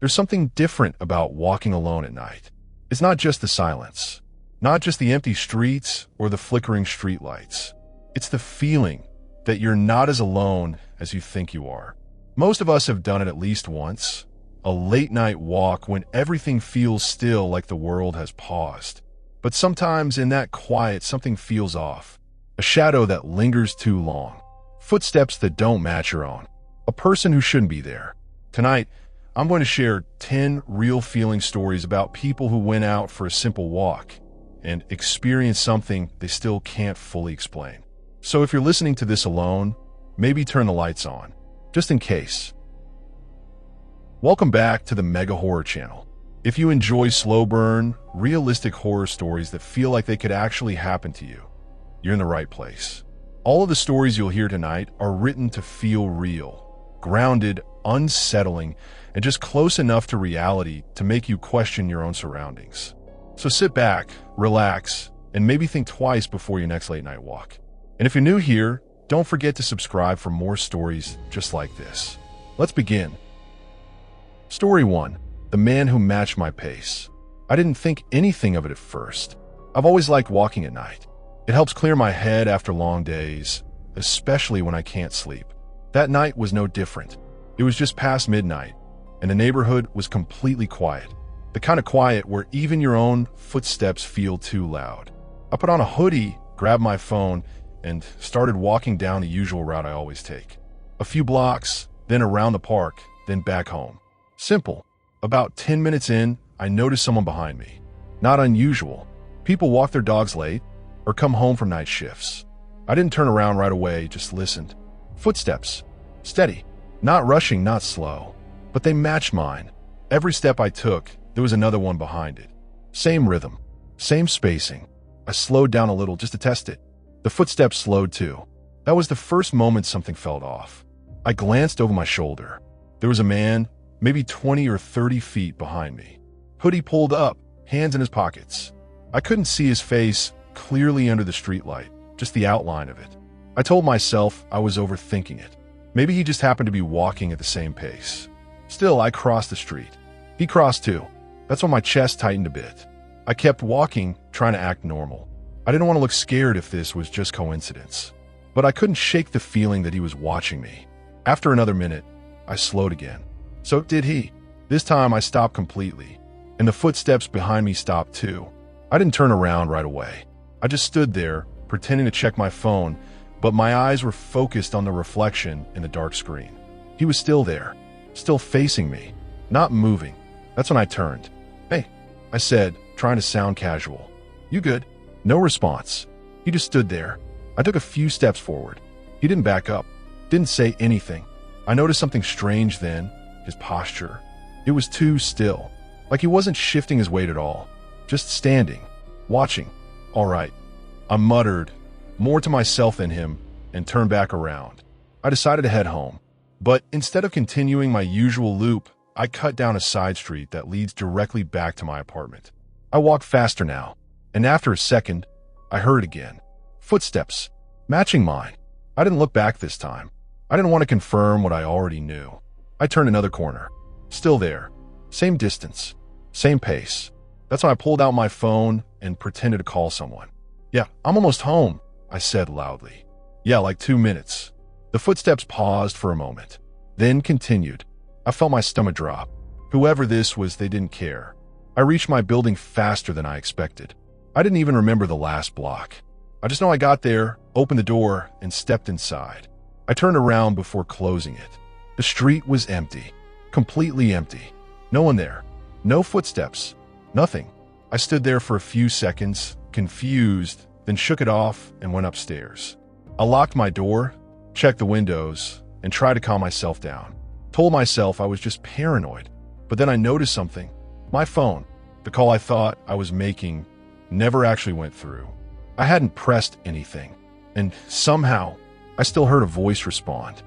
There's something different about walking alone at night. It's not just the silence, not just the empty streets or the flickering streetlights. It's the feeling that you're not as alone as you think you are. Most of us have done it at least once, a late night walk when everything feels still, like the world has paused. But sometimes in that quiet, something feels off. A shadow that lingers too long. Footsteps that don't match your own. A person who shouldn't be there. Tonight, I'm going to share 10 real feeling stories about people who went out for a simple walk and experienced something they still can't fully explain. So if you're listening to this alone, maybe turn the lights on, just in case. Welcome back to the Mega Horror Channel. If you enjoy slow burn, realistic horror stories that feel like they could actually happen to you, you're in the right place. All of the stories you'll hear tonight are written to feel real, grounded, unsettling, and just close enough to reality to make you question your own surroundings. So sit back, relax, and maybe think twice before your next late night walk. And if you're new here, don't forget to subscribe for more stories just like this. Let's begin. Story 1. The man who matched my pace. I didn't think anything of it at first. I've always liked walking at night. It helps clear my head after long days, especially when I can't sleep. That night was no different. It was just past midnight, and the neighborhood was completely quiet. The kind of quiet where even your own footsteps feel too loud. I put on a hoodie, grabbed my phone, and started walking down the usual route I always take. A few blocks, then around the park, then back home. Simple. About 10 minutes in, I noticed someone behind me. Not unusual. People walk their dogs late or come home from night shifts. I didn't turn around right away, just listened. Footsteps. Steady. Not rushing, not slow. But they matched mine. Every step I took, there was another one behind it. Same rhythm. Same spacing. I slowed down a little just to test it. The footsteps slowed too. That was the first moment something felt off. I glanced over my shoulder. There was a man, maybe 20 or 30 feet behind me. Hoodie pulled up, hands in his pockets. I couldn't see his face clearly under the streetlight, just the outline of it. I told myself I was overthinking it. Maybe he just happened to be walking at the same pace. Still, I crossed the street. He crossed too. That's when my chest tightened a bit. I kept walking, trying to act normal. I didn't want to look scared if this was just coincidence. But I couldn't shake the feeling that he was watching me. After another minute, I slowed again. So did he. This time I stopped completely, and the footsteps behind me stopped too. I didn't turn around right away. I just stood there, pretending to check my phone, but my eyes were focused on the reflection in the dark screen. He was still there, still facing me, not moving. That's when I turned. "Hey," I said, trying to sound casual. "You good?" No response. He just stood there. I took a few steps forward. He didn't back up, didn't say anything. I noticed something strange then, his posture. It was too still, like he wasn't shifting his weight at all, just standing, watching. "All right," I muttered, more to myself than him, and turned back around. I decided to head home, but instead of continuing my usual loop, I cut down a side street that leads directly back to my apartment. I walked faster now, and after a second, I heard again. Footsteps, matching mine. I didn't look back this time. I didn't want to confirm what I already knew. I turned another corner. Still there. Same distance. Same pace. That's when I pulled out my phone and pretended to call someone. "Yeah, I'm almost home," I said loudly. "Yeah, like 2 minutes." The footsteps paused for a moment, then continued. I felt my stomach drop. Whoever this was, they didn't care. I reached my building faster than I expected. I didn't even remember the last block. I just know I got there, opened the door, and stepped inside. I turned around before closing it. The street was empty. Completely empty. No one there. No footsteps. Nothing. I stood there for a few seconds, confused, then shook it off and went upstairs. I locked my door, checked the windows, and tried to calm myself down. Told myself I was just paranoid. But then I noticed something. My phone, the call I thought I was making, never actually went through. I hadn't pressed anything. And somehow, I still heard a voice respond.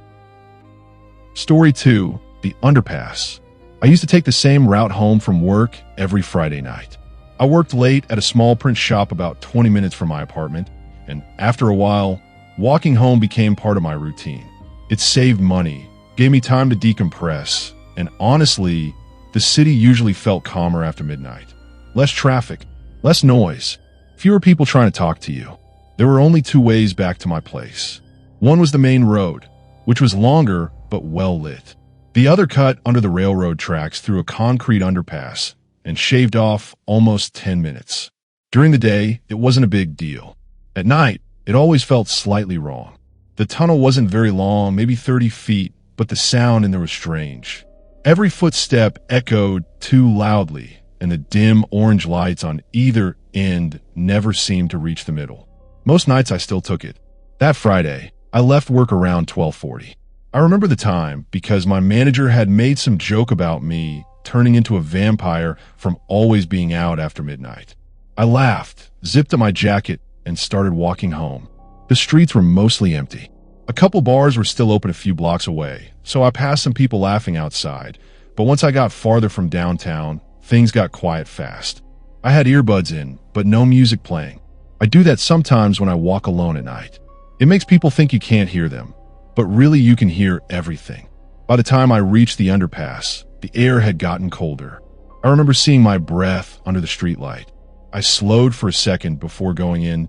Story 2. The Underpass. I used to take the same route home from work every Friday night. I worked late at a small print shop about 20 minutes from my apartment, and after a while, walking home became part of my routine. It saved money, gave me time to decompress, and honestly, the city usually felt calmer after midnight. Less traffic, less noise, fewer people trying to talk to you. There were only two ways back to my place. One was the main road, which was longer but well lit. The other cut under the railroad tracks through a concrete underpass and shaved off almost 10 minutes. During the day, it wasn't a big deal. At night, it always felt slightly wrong. The tunnel wasn't very long, maybe 30 feet, but the sound in there was strange. Every footstep echoed too loudly, and the dim orange lights on either end never seemed to reach the middle. Most nights I still took it. That Friday, I left work around 12:40. I remember the time because my manager had made some joke about me turning into a vampire from always being out after midnight. I laughed, zipped up my jacket, and started walking home. The streets were mostly empty. A couple bars were still open a few blocks away, so I passed some people laughing outside, but once I got farther from downtown, things got quiet fast. I had earbuds in, but no music playing. I do that sometimes when I walk alone at night. It makes people think you can't hear them, but really you can hear everything. By the time I reached the underpass, the air had gotten colder. I remember seeing my breath under the streetlight. I slowed for a second before going in,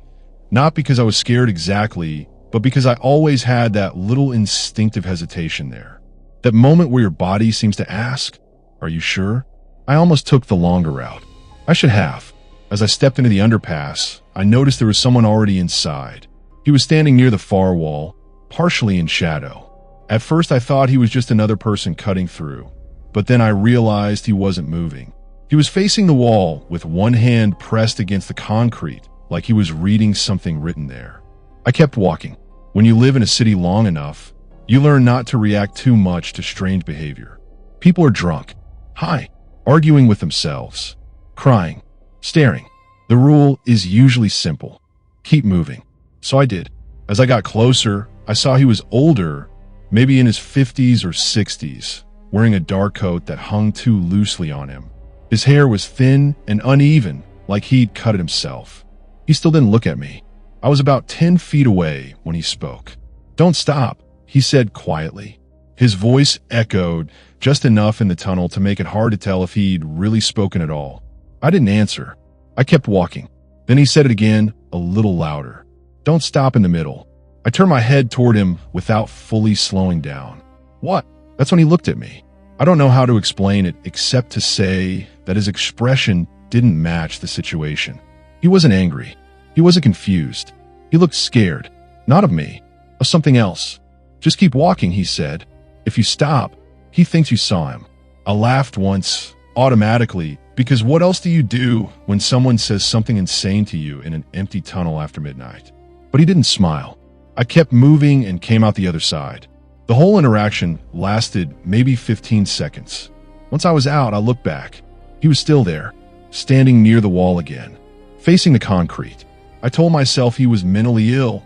not because I was scared exactly, but because I always had that little instinctive hesitation there. That moment where your body seems to ask, "Are you sure?" I almost took the longer route. I should have. As I stepped into the underpass, I noticed there was someone already inside. He was standing near the far wall, partially in shadow. At first I thought he was just another person cutting through, but then I realized he wasn't moving. He was facing the wall with one hand pressed against the concrete, like he was reading something written there. I kept walking. When you live in a city long enough, you learn not to react too much to strange behavior. People are drunk, high, arguing with themselves, crying, staring. The rule is usually simple. Keep moving. So I did. As I got closer, I saw he was older, maybe in his 50s or 60s, wearing a dark coat that hung too loosely on him. His hair was thin and uneven, like he'd cut it himself. He still didn't look at me. I was about 10 feet away when he spoke. "Don't stop," he said quietly. His voice echoed just enough in the tunnel to make it hard to tell if he'd really spoken at all. I didn't answer. I kept walking. Then he said it again, a little louder. "Don't stop in the middle." I turned my head toward him without fully slowing down. "What?" That's when he looked at me. I don't know how to explain it except to say that his expression didn't match the situation. He wasn't angry. He wasn't confused. He looked scared. Not of me. Of something else. "Just keep walking," he said. "If you stop, he thinks you saw him." I laughed once, automatically, because what else do you do when someone says something insane to you in an empty tunnel after midnight? But he didn't smile. I kept moving and came out the other side. The whole interaction lasted maybe 15 seconds. Once I was out, I looked back. He was still there, standing near the wall again, facing the concrete. I told myself he was mentally ill,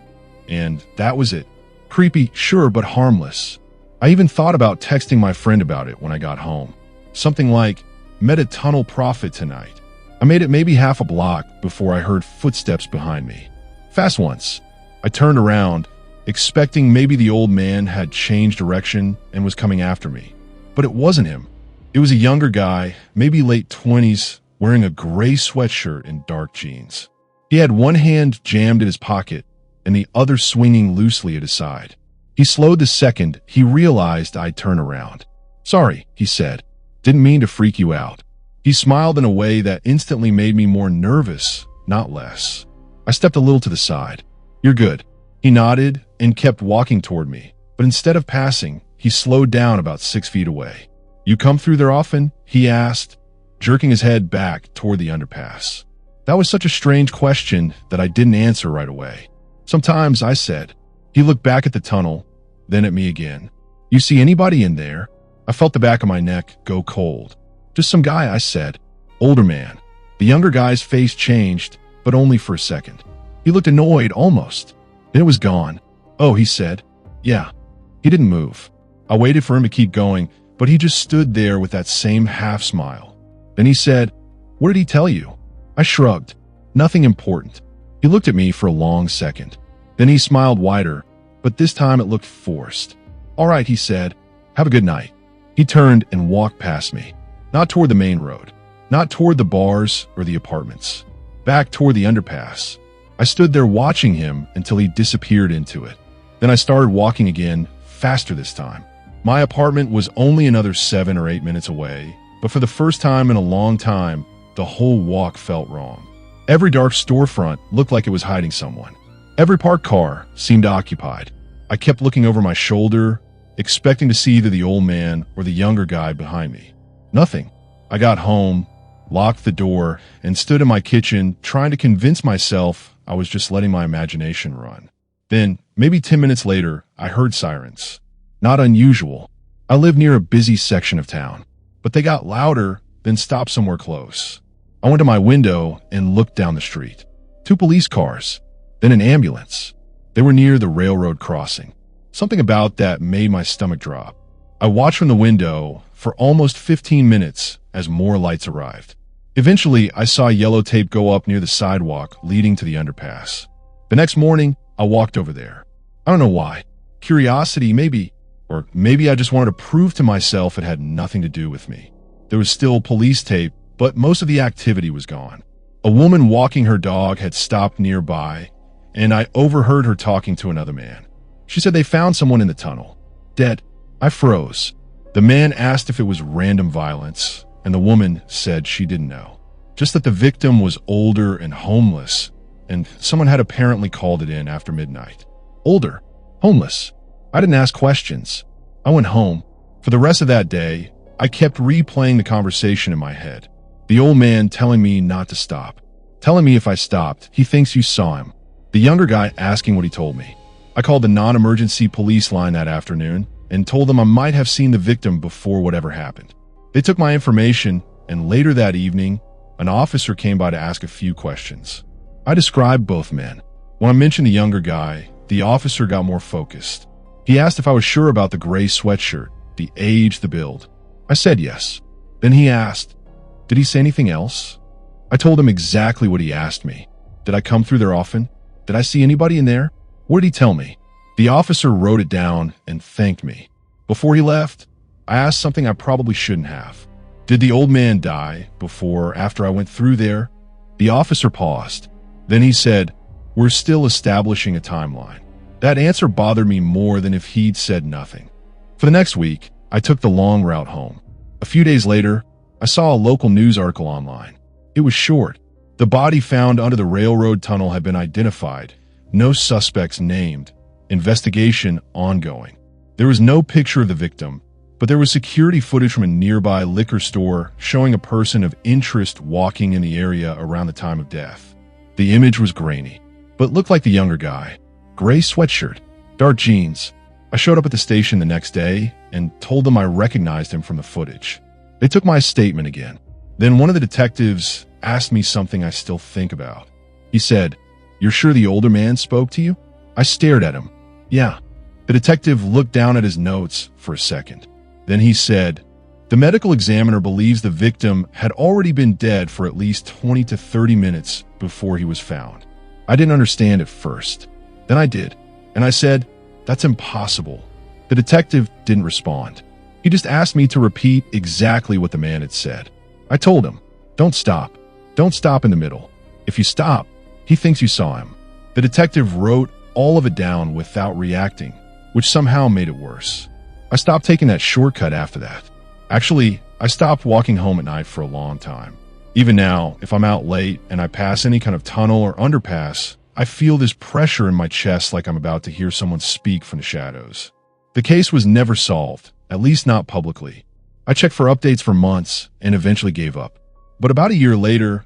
and that was it. Creepy, sure, but harmless. I even thought about texting my friend about it when I got home. Something like, "Met a tunnel prophet tonight." I made it maybe half a block before I heard footsteps behind me. Fast once. I turned around, expecting maybe the old man had changed direction and was coming after me. But it wasn't him. It was a younger guy, maybe late 20s, wearing a gray sweatshirt and dark jeans. He had one hand jammed in his pocket and the other swinging loosely at his side. He slowed the second he realized I'd turn around. "Sorry," he said. "Didn't mean to freak you out." He smiled in a way that instantly made me more nervous, not less. I stepped a little to the side. "You're good." He nodded and kept walking toward me, but instead of passing, he slowed down about 6 feet away. "You come through there often?" he asked, jerking his head back toward the underpass. That was such a strange question that I didn't answer right away. "Sometimes," I said. He looked back at the tunnel, then at me again. "You see anybody in there?" I felt the back of my neck go cold. "Just some guy," I said. "Older man." The younger guy's face changed, but only for a second. He looked annoyed, almost. Then it was gone. "Oh," he said. "Yeah." He didn't move. I waited for him to keep going, but he just stood there with that same half smile. Then he said, "What did he tell you?" I shrugged. "Nothing important." He looked at me for a long second. Then he smiled wider, but this time it looked forced. "All right," he said. "Have a good night." He turned and walked past me. Not toward the main road, not toward the bars or the apartments, back toward the underpass. I stood there watching him until he disappeared into it. Then I started walking again, faster this time. My apartment was only another 7 or 8 minutes away, but for the first time in a long time, the whole walk felt wrong. Every dark storefront looked like it was hiding someone. Every parked car seemed occupied. I kept looking over my shoulder, expecting to see either the old man or the younger guy behind me. Nothing. I got home, locked the door, and stood in my kitchen trying to convince myself I was just letting my imagination run. Then, maybe 10 minutes later, I heard sirens. Not unusual. I live near a busy section of town, but they got louder, then stopped somewhere close. I went to my window and looked down the street. 2 police cars, then an ambulance. They were near the railroad crossing. Something about that made my stomach drop. I watched from the window for almost 15 minutes as more lights arrived. Eventually, I saw yellow tape go up near the sidewalk leading to the underpass. The next morning, I walked over there. I don't know why. Curiosity, maybe. Or maybe I just wanted to prove to myself it had nothing to do with me. There was still police tape, but most of the activity was gone. A woman walking her dog had stopped nearby, and I overheard her talking to another man. She said they found someone in the tunnel, dead. I froze. The man asked if it was random violence, and the woman said she didn't know. Just that the victim was older and homeless, and someone had apparently called it in after midnight. Older, homeless. I didn't ask questions. I went home. For the rest of that day, I kept replaying the conversation in my head. The old man telling me not to stop. Telling me if I stopped, he thinks you saw him. The younger guy asking what he told me. I called the non-emergency police line that afternoon and told them I might have seen the victim before whatever happened. They took my information, and later that evening, an officer came by to ask a few questions. I described both men. When I mentioned the younger guy, the officer got more focused. He asked if I was sure about the gray sweatshirt, the age, the build. I said yes. Then he asked, did he say anything else? I told him exactly what he asked me. Did I come through there often? Did I see anybody in there? What did he tell me? The officer wrote it down and thanked me. Before he left, I asked something I probably shouldn't have. Did the old man die before or after I went through there? The officer paused. Then he said, we're still establishing a timeline. That answer bothered me more than if he'd said nothing. For the next week, I took the long route home. A few days later, I saw a local news article online. It was short. The body found under the railroad tunnel had been identified. No suspects named. Investigation ongoing. There was no picture of the victim, but there was security footage from a nearby liquor store showing a person of interest walking in the area around the time of death. The image was grainy, but looked like the younger guy. Gray sweatshirt, dark jeans. I showed up at the station the next day and told them I recognized him from the footage. They took my statement again. Then one of the detectives asked me something I still think about. He said, "You're sure the older man spoke to you?" I stared at him. Yeah. The detective looked down at his notes for a second. Then he said, "The medical examiner believes the victim had already been dead for at least 20 to 30 minutes before he was found." I didn't understand at first. Then I did. And I said, "That's impossible." The detective didn't respond. He just asked me to repeat exactly what the man had said. I told him, "Don't stop. Don't stop in the middle. If you stop, he thinks you saw him." The detective wrote all of it down without reacting, which somehow made it worse. I stopped taking that shortcut after that. Actually, I stopped walking home at night for a long time. Even now, if I'm out late and I pass any kind of tunnel or underpass, I feel this pressure in my chest like I'm about to hear someone speak from the shadows. The case was never solved, at least not publicly. I checked for updates for months and eventually gave up. But about a year later,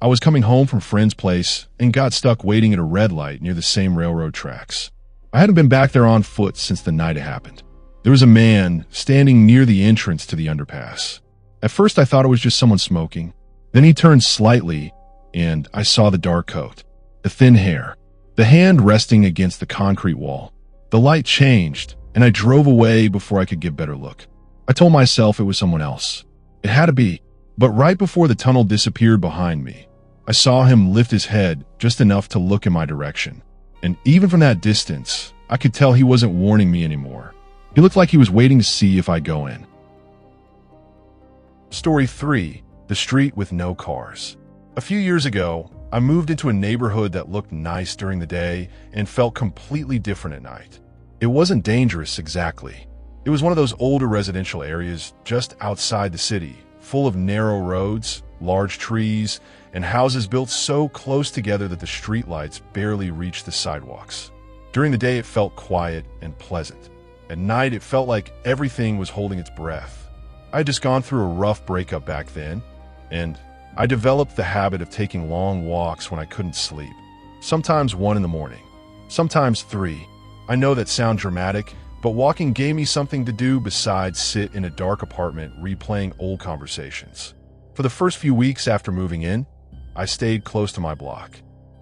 I was coming home from a friend's place and got stuck waiting at a red light near the same railroad tracks. I hadn't been back there on foot since the night it happened. There was a man standing near the entrance to the underpass. At first I thought it was just someone smoking. Then he turned slightly and I saw the dark coat, the thin hair, the hand resting against the concrete wall. The light changed and I drove away before I could get a better look. I told myself it was someone else. It had to be. But right before the tunnel disappeared behind me, I saw him lift his head just enough to look in my direction. And even from that distance, I could tell he wasn't warning me anymore. He looked like he was waiting to see if I'd go in. Story 3. The street with no cars. A few years ago, I moved into a neighborhood that looked nice during the day and felt completely different at night. It wasn't dangerous exactly. It was one of those older residential areas just outside the city, full of narrow roads, large trees, and houses built so close together that the streetlights barely reached the sidewalks. During the day, it felt quiet and pleasant. At night, it felt like everything was holding its breath. I had just gone through a rough breakup back then, and I developed the habit of taking long walks when I couldn't sleep. Sometimes 1 in the morning, sometimes 3. I know that sounds dramatic, but walking gave me something to do besides sit in a dark apartment replaying old conversations. For the first few weeks after moving in, I stayed close to my block.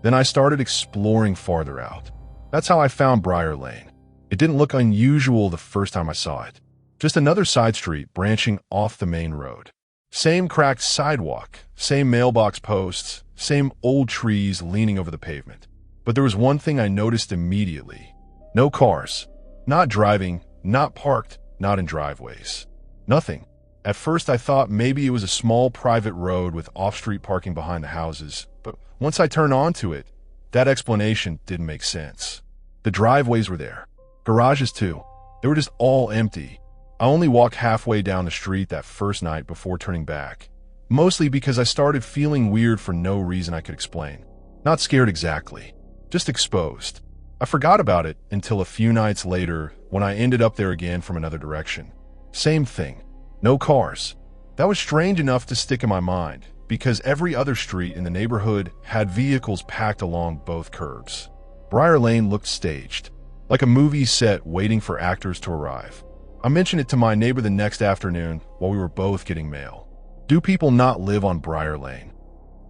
Then I started exploring farther out. That's how I found Briar Lane. It didn't look unusual the first time I saw it. Just another side street branching off the main road. Same cracked sidewalk, same mailbox posts, same old trees leaning over the pavement. But there was one thing I noticed immediately. No cars. Not driving, not parked, not in driveways. Nothing. At first I thought maybe it was a small private road with off-street parking behind the houses, but once I turned onto it, that explanation didn't make sense. The driveways were there. Garages too. They were just all empty. I only walked halfway down the street that first night before turning back, mostly because I started feeling weird for no reason I could explain. Not scared exactly, just exposed. I forgot about it until a few nights later when I ended up there again from another direction. Same thing. No cars. That was strange enough to stick in my mind because every other street in the neighborhood had vehicles packed along both curbs. Briar Lane looked staged, like a movie set waiting for actors to arrive. I mentioned it to my neighbor the next afternoon while we were both getting mail. Do people not live on Briar Lane?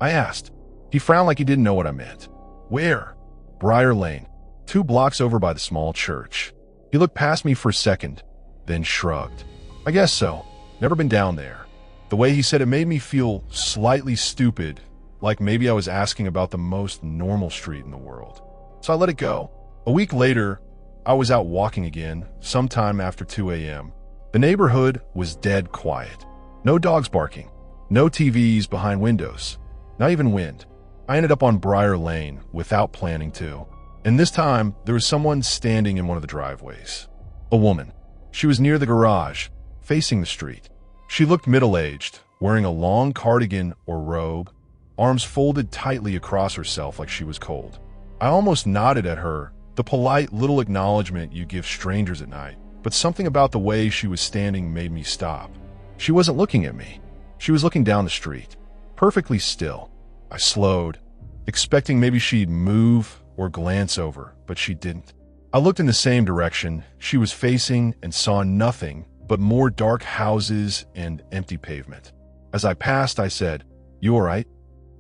I asked. He frowned like he didn't know what I meant. Where? Briar Lane, 2 blocks over by the small church. He looked past me for a second, then shrugged. I guess so. Never been down there. The way he said it made me feel slightly stupid, like maybe I was asking about the most normal street in the world. So I let it go. A week later, I was out walking again, sometime after 2 a.m. The neighborhood was dead quiet. No dogs barking, no TVs behind windows, not even wind. I ended up on Briar Lane without planning to. And this time, there was someone standing in one of the driveways. A woman. She was near the garage, facing the street. She looked middle-aged, wearing a long cardigan or robe, arms folded tightly across herself like she was cold. I almost nodded at her, the polite little acknowledgement you give strangers at night, but something about the way she was standing made me stop. She wasn't looking at me. She was looking down the street, perfectly still. I slowed, expecting maybe she'd move or glance over, but she didn't. I looked in the same direction she was facing and saw nothing but more dark houses and empty pavement. As I passed, I said, "You all right?"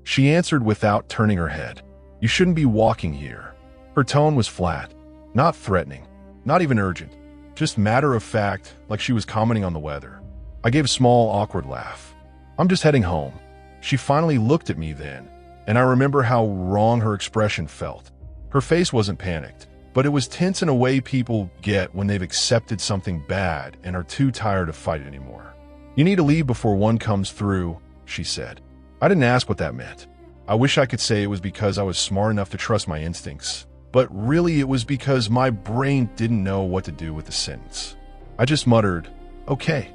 She answered without turning her head, "You shouldn't be walking here." Her tone was flat, not threatening, not even urgent, just matter of fact, like she was commenting on the weather. I gave a small, awkward laugh. "I'm just heading home." She finally looked at me then, and I remember how wrong her expression felt. Her face wasn't panicked, but it was tense in a way people get when they've accepted something bad and are too tired to fight it anymore. "You need to leave before one comes through," she said. I didn't ask what that meant. I wish I could say it was because I was smart enough to trust my instincts, but really it was because my brain didn't know what to do with the sentence. I just muttered, "Okay,"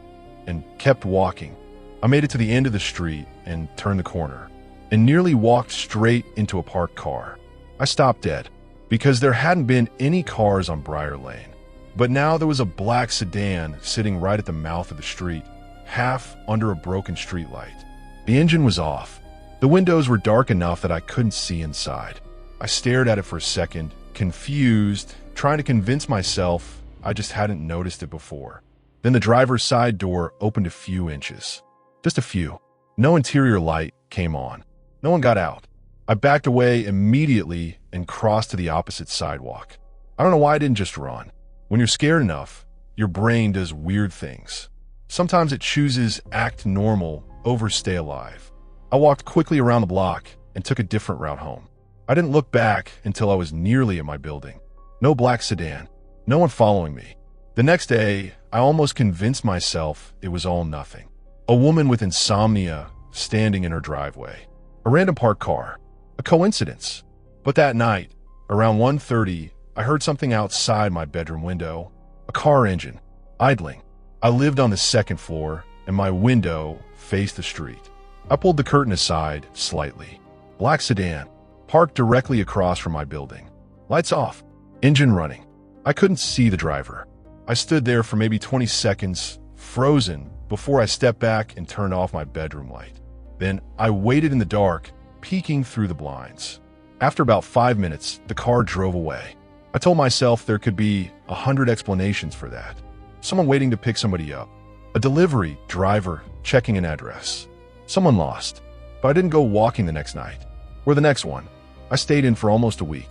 and kept walking. I made it to the end of the street and turned the corner, and nearly walked straight into a parked car. I stopped dead, because there hadn't been any cars on Briar Lane. But now there was a black sedan sitting right at the mouth of the street, half under a broken streetlight. The engine was off. The windows were dark enough that I couldn't see inside. I stared at it for a second, confused, trying to convince myself I just hadn't noticed it before. Then the driver's side door opened a few inches. Just a few. No interior light came on. No one got out. I backed away immediately and crossed to the opposite sidewalk. I don't know why I didn't just run. When you're scared enough, your brain does weird things. Sometimes it chooses act normal over stay alive. I walked quickly around the block and took a different route home. I didn't look back until I was nearly at my building. No black sedan. No one following me. The next day, I almost convinced myself it was all nothing. A woman with insomnia standing in her driveway. A random parked car. A coincidence. But that night, around 1:30, I heard something outside my bedroom window. A car engine. Idling. I lived on the second floor, and my window faced the street. I pulled the curtain aside slightly. Black sedan. Parked directly across from my building. Lights off. Engine running. I couldn't see the driver. I stood there for maybe 20 seconds, frozen, before I stepped back and turned off my bedroom light. Then I waited in the dark, peeking through the blinds. After about 5 minutes, the car drove away. I told myself there could be 100 explanations for that. Someone waiting to pick somebody up. A delivery driver checking an address. Someone lost. But I didn't go walking the next night. Or the next one. I stayed in for almost a week.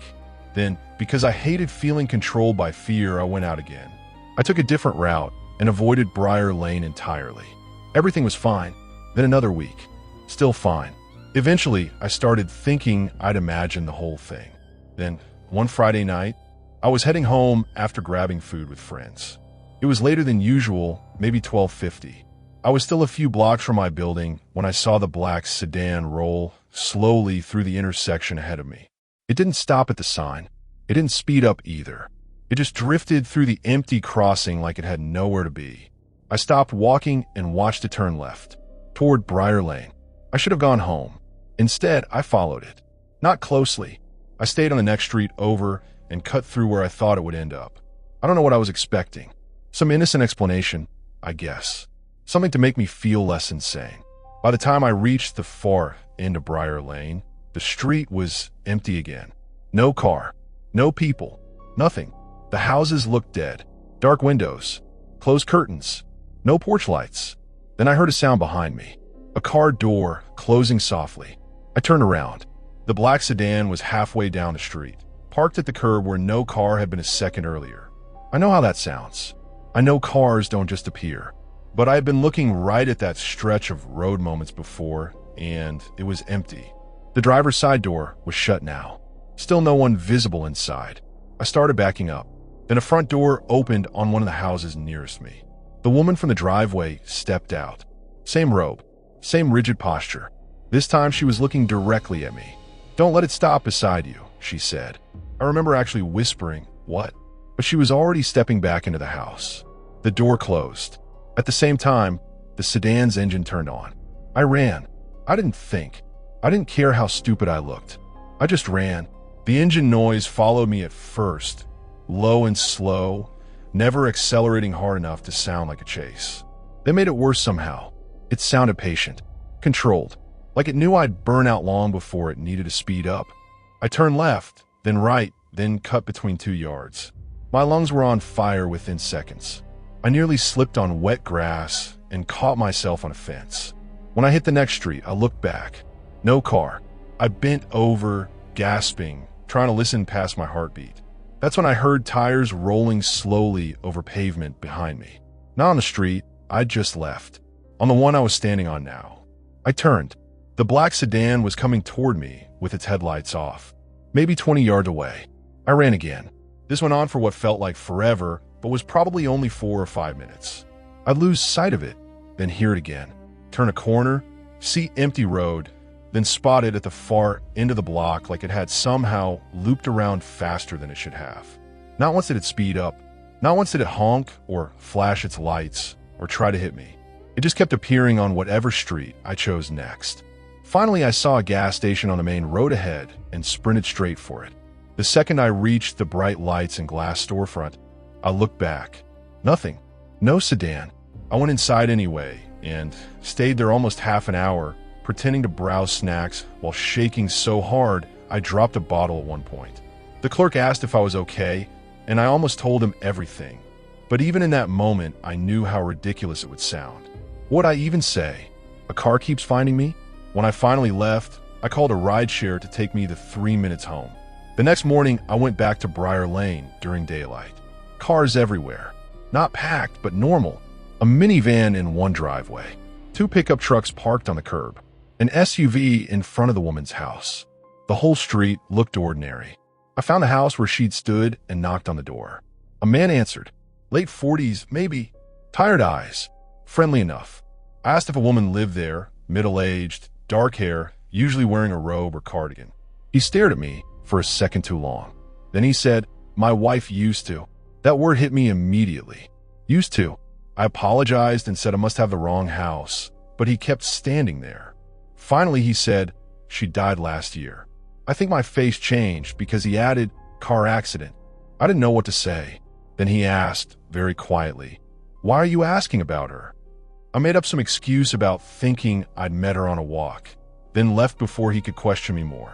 Then, because I hated feeling controlled by fear, I went out again. I took a different route and avoided Briar Lane entirely. Everything was fine. Then another week. Still fine. Eventually, I started thinking I'd imagined the whole thing. Then, one Friday night, I was heading home after grabbing food with friends. It was later than usual, maybe 12:50. I was still a few blocks from my building when I saw the black sedan roll slowly through the intersection ahead of me. It didn't stop at the sign. It didn't speed up either. It just drifted through the empty crossing like it had nowhere to be. I stopped walking and watched it turn left, toward Briar Lane. I should have gone home. Instead, I followed it. Not closely. I stayed on the next street over and cut through where I thought it would end up. I don't know what I was expecting. Some innocent explanation, I guess. Something to make me feel less insane. By the time I reached the far end of Briar Lane, the street was empty again. No car. No people. Nothing. The houses looked dead. Dark windows. Closed curtains. No porch lights. Then I heard a sound behind me. A car door closing softly. I turned around. The black sedan was halfway down the street, parked at the curb where no car had been a second earlier. I know how that sounds. I know cars don't just appear. But I had been looking right at that stretch of road moments before, and it was empty. The driver's side door was shut now. Still no one visible inside. I started backing up. Then a front door opened on one of the houses nearest me. The woman from the driveway stepped out. Same robe. Same rigid posture. This time she was looking directly at me. "Don't let it stop beside you," she said. I remember actually whispering, "What?" But she was already stepping back into the house. The door closed. At the same time, the sedan's engine turned on. I ran. I didn't think. I didn't care how stupid I looked. I just ran. The engine noise followed me at first, low and slow, never accelerating hard enough to sound like a chase. They made it worse somehow. It sounded patient, controlled, like it knew I'd burn out long before it needed to speed up. I turned left, then right, then cut between 2 yards. My lungs were on fire within seconds. I nearly slipped on wet grass and caught myself on a fence. When I hit the next street, I looked back. No car. I bent over, gasping, trying to listen past my heartbeat. That's when I heard tires rolling slowly over pavement behind me. Not on the street I'd just left. On the one I was standing on now. I turned. The black sedan was coming toward me with its headlights off. Maybe 20 yards away. I ran again. This went on for what felt like forever, but was probably only 4 or 5 minutes. I'd lose sight of it, then hear it again. Turn a corner, see empty road, then spot it at the far end of the block like it had somehow looped around faster than it should have. Not once did it speed up. Not once did it honk or flash its lights or try to hit me. It just kept appearing on whatever street I chose next. Finally, I saw a gas station on the main road ahead and sprinted straight for it. The second I reached the bright lights and glass storefront, I looked back. Nothing. No sedan. I went inside anyway and stayed there almost half an hour, pretending to browse snacks while shaking so hard I dropped a bottle at one point. The clerk asked if I was okay, and I almost told him everything. But even in that moment, I knew how ridiculous it would sound. What would I even say? A car keeps finding me? When I finally left, I called a rideshare to take me the 3 minutes home. The next morning, I went back to Briar Lane during daylight. Cars everywhere. Not packed, but normal. A minivan in one driveway. 2 pickup trucks parked on the curb. An SUV in front of the woman's house. The whole street looked ordinary. I found the house where she'd stood and knocked on the door. A man answered. Late 40s, maybe. Tired eyes. Friendly enough. I asked if a woman lived there, middle-aged, dark hair, usually wearing a robe or cardigan. He stared at me for a second too long. Then he said, "My wife used to." That word hit me immediately. Used to. I apologized and said I must have the wrong house, but he kept standing there. Finally, he said, "She died last year." I think my face changed because he added, "Car accident." I didn't know what to say. Then he asked, very quietly, "Why are you asking about her?" I made up some excuse about thinking I'd met her on a walk, then left before he could question me more.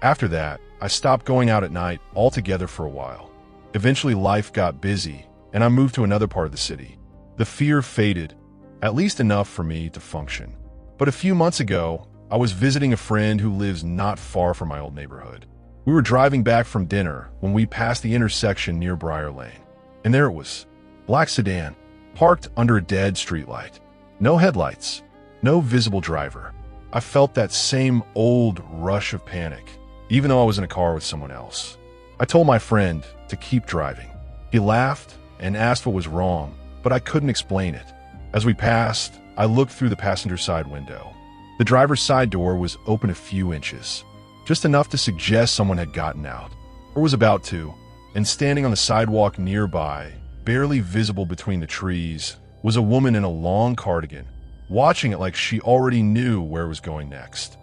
After that, I stopped going out at night altogether for a while. Eventually, life got busy, and I moved to another part of the city. The fear faded, at least enough for me to function. But a few months ago, I was visiting a friend who lives not far from my old neighborhood. We were driving back from dinner when we passed the intersection near Briar Lane. And there it was, black sedan, parked under a dead streetlight. No headlights, no visible driver. I felt that same old rush of panic, even though I was in a car with someone else. I told my friend to keep driving. He laughed and asked what was wrong, but I couldn't explain it. As we passed, I looked through the passenger side window. The driver's side door was open a few inches, just enough to suggest someone had gotten out, or was about to, and standing on the sidewalk nearby, barely visible between the trees, was a woman in a long cardigan, watching it like she already knew where it was going next.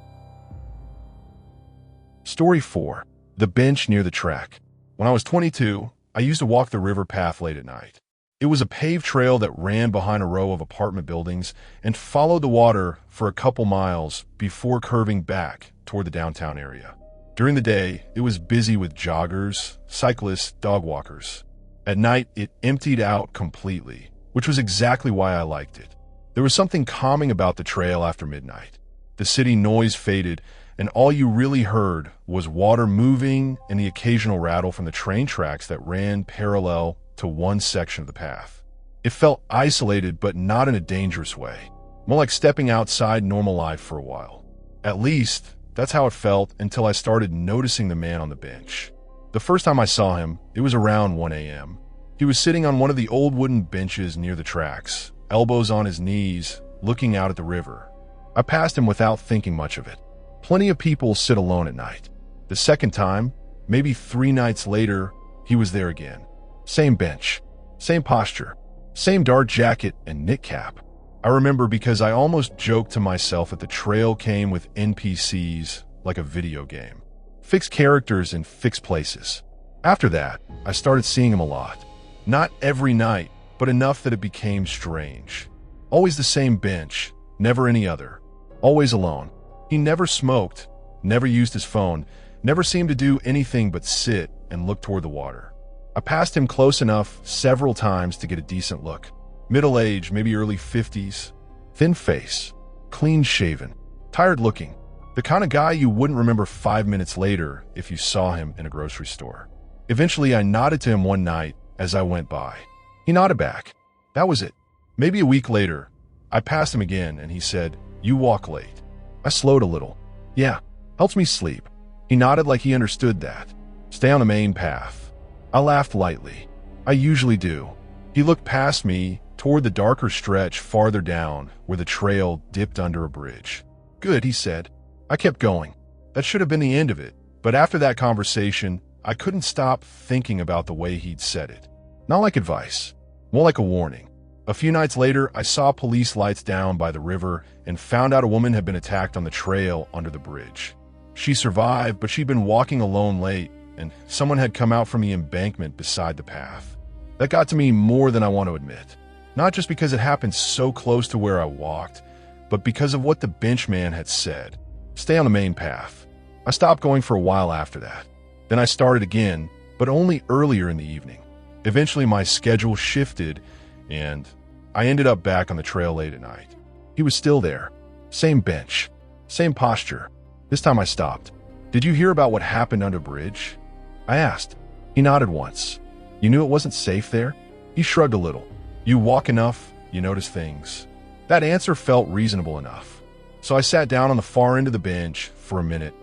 Story 4. The bench near the track. When I was 22, I used to walk the river path late at night. It was a paved trail that ran behind a row of apartment buildings and followed the water for a couple miles before curving back toward the downtown area. During the day, it was busy with joggers, cyclists, dog walkers. At night, it emptied out completely, which was exactly why I liked it. There was something calming about the trail after midnight. The city noise faded, and all you really heard was water moving and the occasional rattle from the train tracks that ran parallel to one section of the path. It felt isolated, but not in a dangerous way. More like stepping outside normal life for a while. At least, that's how it felt until I started noticing the man on the bench. The first time I saw him, it was around 1 a.m. He was sitting on one of the old wooden benches near the tracks, elbows on his knees, looking out at the river. I passed him without thinking much of it. Plenty of people sit alone at night. The second time, maybe 3 nights later, he was there again. Same bench, same posture, same dark jacket and knit cap. I remember because I almost joked to myself that the trail came with NPCs like a video game. Fixed characters in fixed places. After that, I started seeing him a lot. Not every night, but enough that it became strange. Always the same bench, never any other. Always alone. He never smoked, never used his phone, never seemed to do anything but sit and look toward the water. I passed him close enough several times to get a decent look. Middle age, maybe early 50s. Thin face, clean shaven, tired looking. The kind of guy you wouldn't remember 5 minutes later if you saw him in a grocery store. Eventually, I nodded to him one night as I went by. He nodded back. That was it. Maybe a week later, I passed him again and he said, "You walk late." I slowed a little. "Yeah, helps me sleep." He nodded like he understood that. "Stay on the main path." I laughed lightly. I usually do. He looked past me toward the darker stretch farther down where the trail dipped under a bridge. "Good," he said. I kept going. That should have been the end of it, but after that conversation, I couldn't stop thinking about the way he'd said it. Not like advice, more like a warning. A few nights later, I saw police lights down by the river and found out a woman had been attacked on the trail under the bridge. She survived, but she'd been walking alone late, and someone had come out from the embankment beside the path. That got to me more than I want to admit. Not just because it happened so close to where I walked, but because of what the benchman had said. Stay on the main path. I stopped going for a while after that. Then I started again, but only earlier in the evening. Eventually my schedule shifted, and I ended up back on the trail late at night. He was still there. Same bench. Same posture. This time I stopped. "Did you hear about what happened under bridge?" I asked. He nodded once. "You knew it wasn't safe there?" He shrugged a little. "You walk enough, you notice things." That answer felt reasonable enough. So I sat down on the far end of the bench for a minute,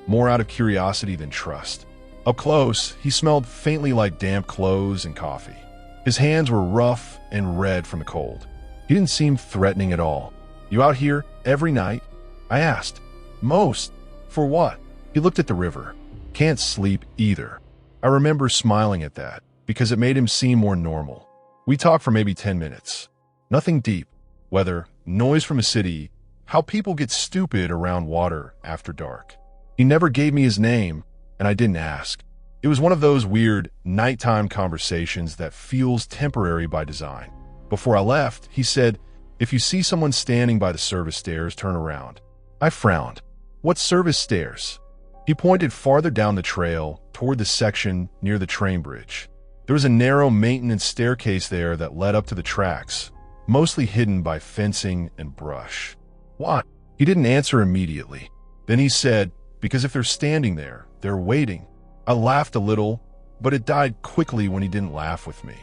more out of curiosity than trust. Up close, he smelled faintly like damp clothes and coffee. His hands were rough and red from the cold. He didn't seem threatening at all. You out here every night? I asked. Most. For what? He looked at the river. Can't sleep either. I remember smiling at that, because it made him seem more normal. We talked for maybe 10 minutes. Nothing deep. Weather, noise from a city, how people get stupid around water after dark. He never gave me his name, and I didn't ask. It was one of those weird, nighttime conversations that feels temporary by design. Before I left, he said, "If you see someone standing by the service stairs, turn around." I frowned. What service stairs? He pointed farther down the trail, toward the section near the train bridge. There was a narrow maintenance staircase there that led up to the tracks, mostly hidden by fencing and brush. What? He didn't answer immediately. Then he said, "Because if they're standing there, they're waiting." I laughed a little, but it died quickly when he didn't laugh with me.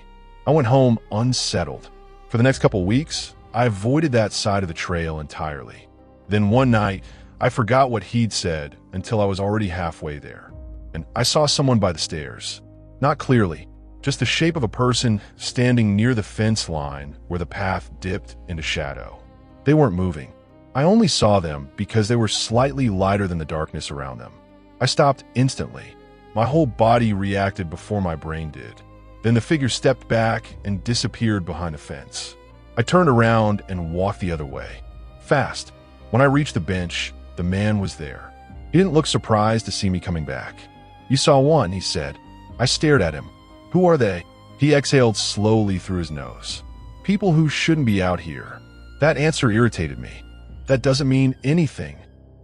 I went home unsettled. For the next couple weeks, I avoided that side of the trail entirely. Then one night, I forgot what he'd said until I was already halfway there. And I saw someone by the stairs. Not clearly, just the shape of a person standing near the fence line where the path dipped into shadow. They weren't moving. I only saw them because they were slightly lighter than the darkness around them. I stopped instantly. My whole body reacted before my brain did. Then the figure stepped back and disappeared behind a fence. I turned around and walked the other way. Fast. When I reached the bench, the man was there. He didn't look surprised to see me coming back. "You saw one," he said. I stared at him. "Who are they?" He exhaled slowly through his nose. "People who shouldn't be out here." That answer irritated me. That doesn't mean anything.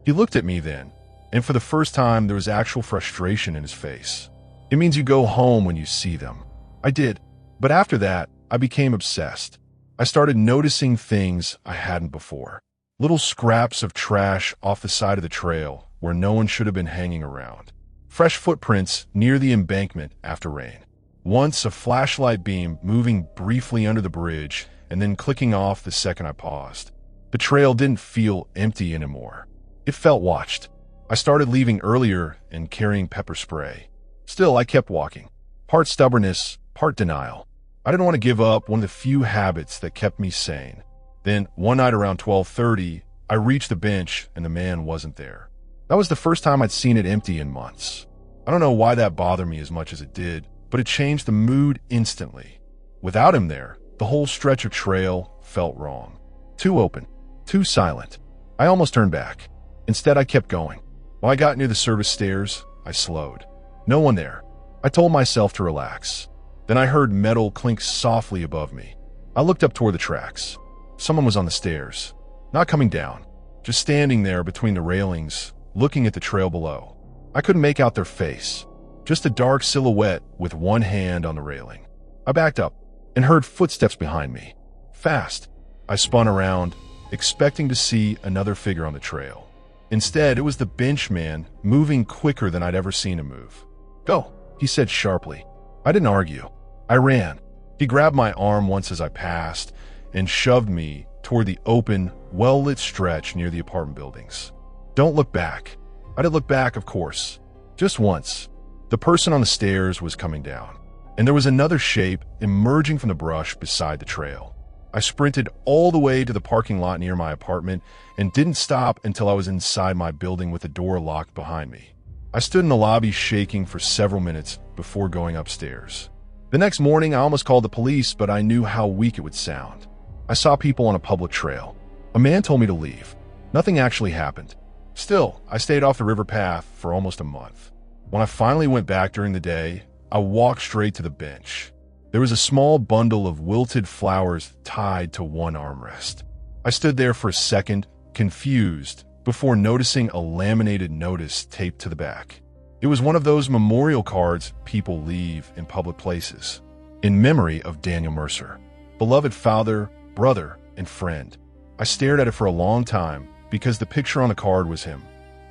He looked at me then, and for the first time there was actual frustration in his face. "It means you go home when you see them." I did, but after that, I became obsessed. I started noticing things I hadn't before. Little scraps of trash off the side of the trail where no one should have been hanging around. Fresh footprints near the embankment after rain. Once a flashlight beam moving briefly under the bridge and then clicking off the second I paused. The trail didn't feel empty anymore. It felt watched. I started leaving earlier and carrying pepper spray. Still, I kept walking. Part stubbornness, part denial. I didn't want to give up one of the few habits that kept me sane. Then, one night around 12:30, I reached the bench and the man wasn't there. That was the first time I'd seen it empty in months. I don't know why that bothered me as much as it did, but it changed the mood instantly. Without him there, the whole stretch of trail felt wrong. Too open, too silent. I almost turned back. Instead, I kept going. When I got near the service stairs, I slowed. No one there. I told myself to relax. Then I heard metal clink softly above me. I looked up toward the tracks. Someone was on the stairs, not coming down, just standing there between the railings, looking at the trail below. I couldn't make out their face, just a dark silhouette with one hand on the railing. I backed up and heard footsteps behind me. Fast. I spun around, expecting to see another figure on the trail. Instead, it was the bench man, moving quicker than I'd ever seen him move. "Go," he said sharply. I didn't argue. I ran. He grabbed my arm once as I passed and shoved me toward the open, well-lit stretch near the apartment buildings. "Don't look back." I didn't look back, of course. Just once. The person on the stairs was coming down, and there was another shape emerging from the brush beside the trail. I sprinted all the way to the parking lot near my apartment and didn't stop until I was inside my building with the door locked behind me. I stood in the lobby shaking for several minutes before going upstairs. The next morning, I almost called the police, but I knew how weak it would sound. I saw people on a public trail. A man told me to leave. Nothing actually happened. Still, I stayed off the river path for almost a month. When I finally went back during the day, I walked straight to the bench. There was a small bundle of wilted flowers tied to one armrest. I stood there for a second, confused, before noticing a laminated notice taped to the back. It was one of those memorial cards people leave in public places, in memory of Daniel Mercer, beloved father, brother, and friend. I stared at it for a long time because the picture on the card was him.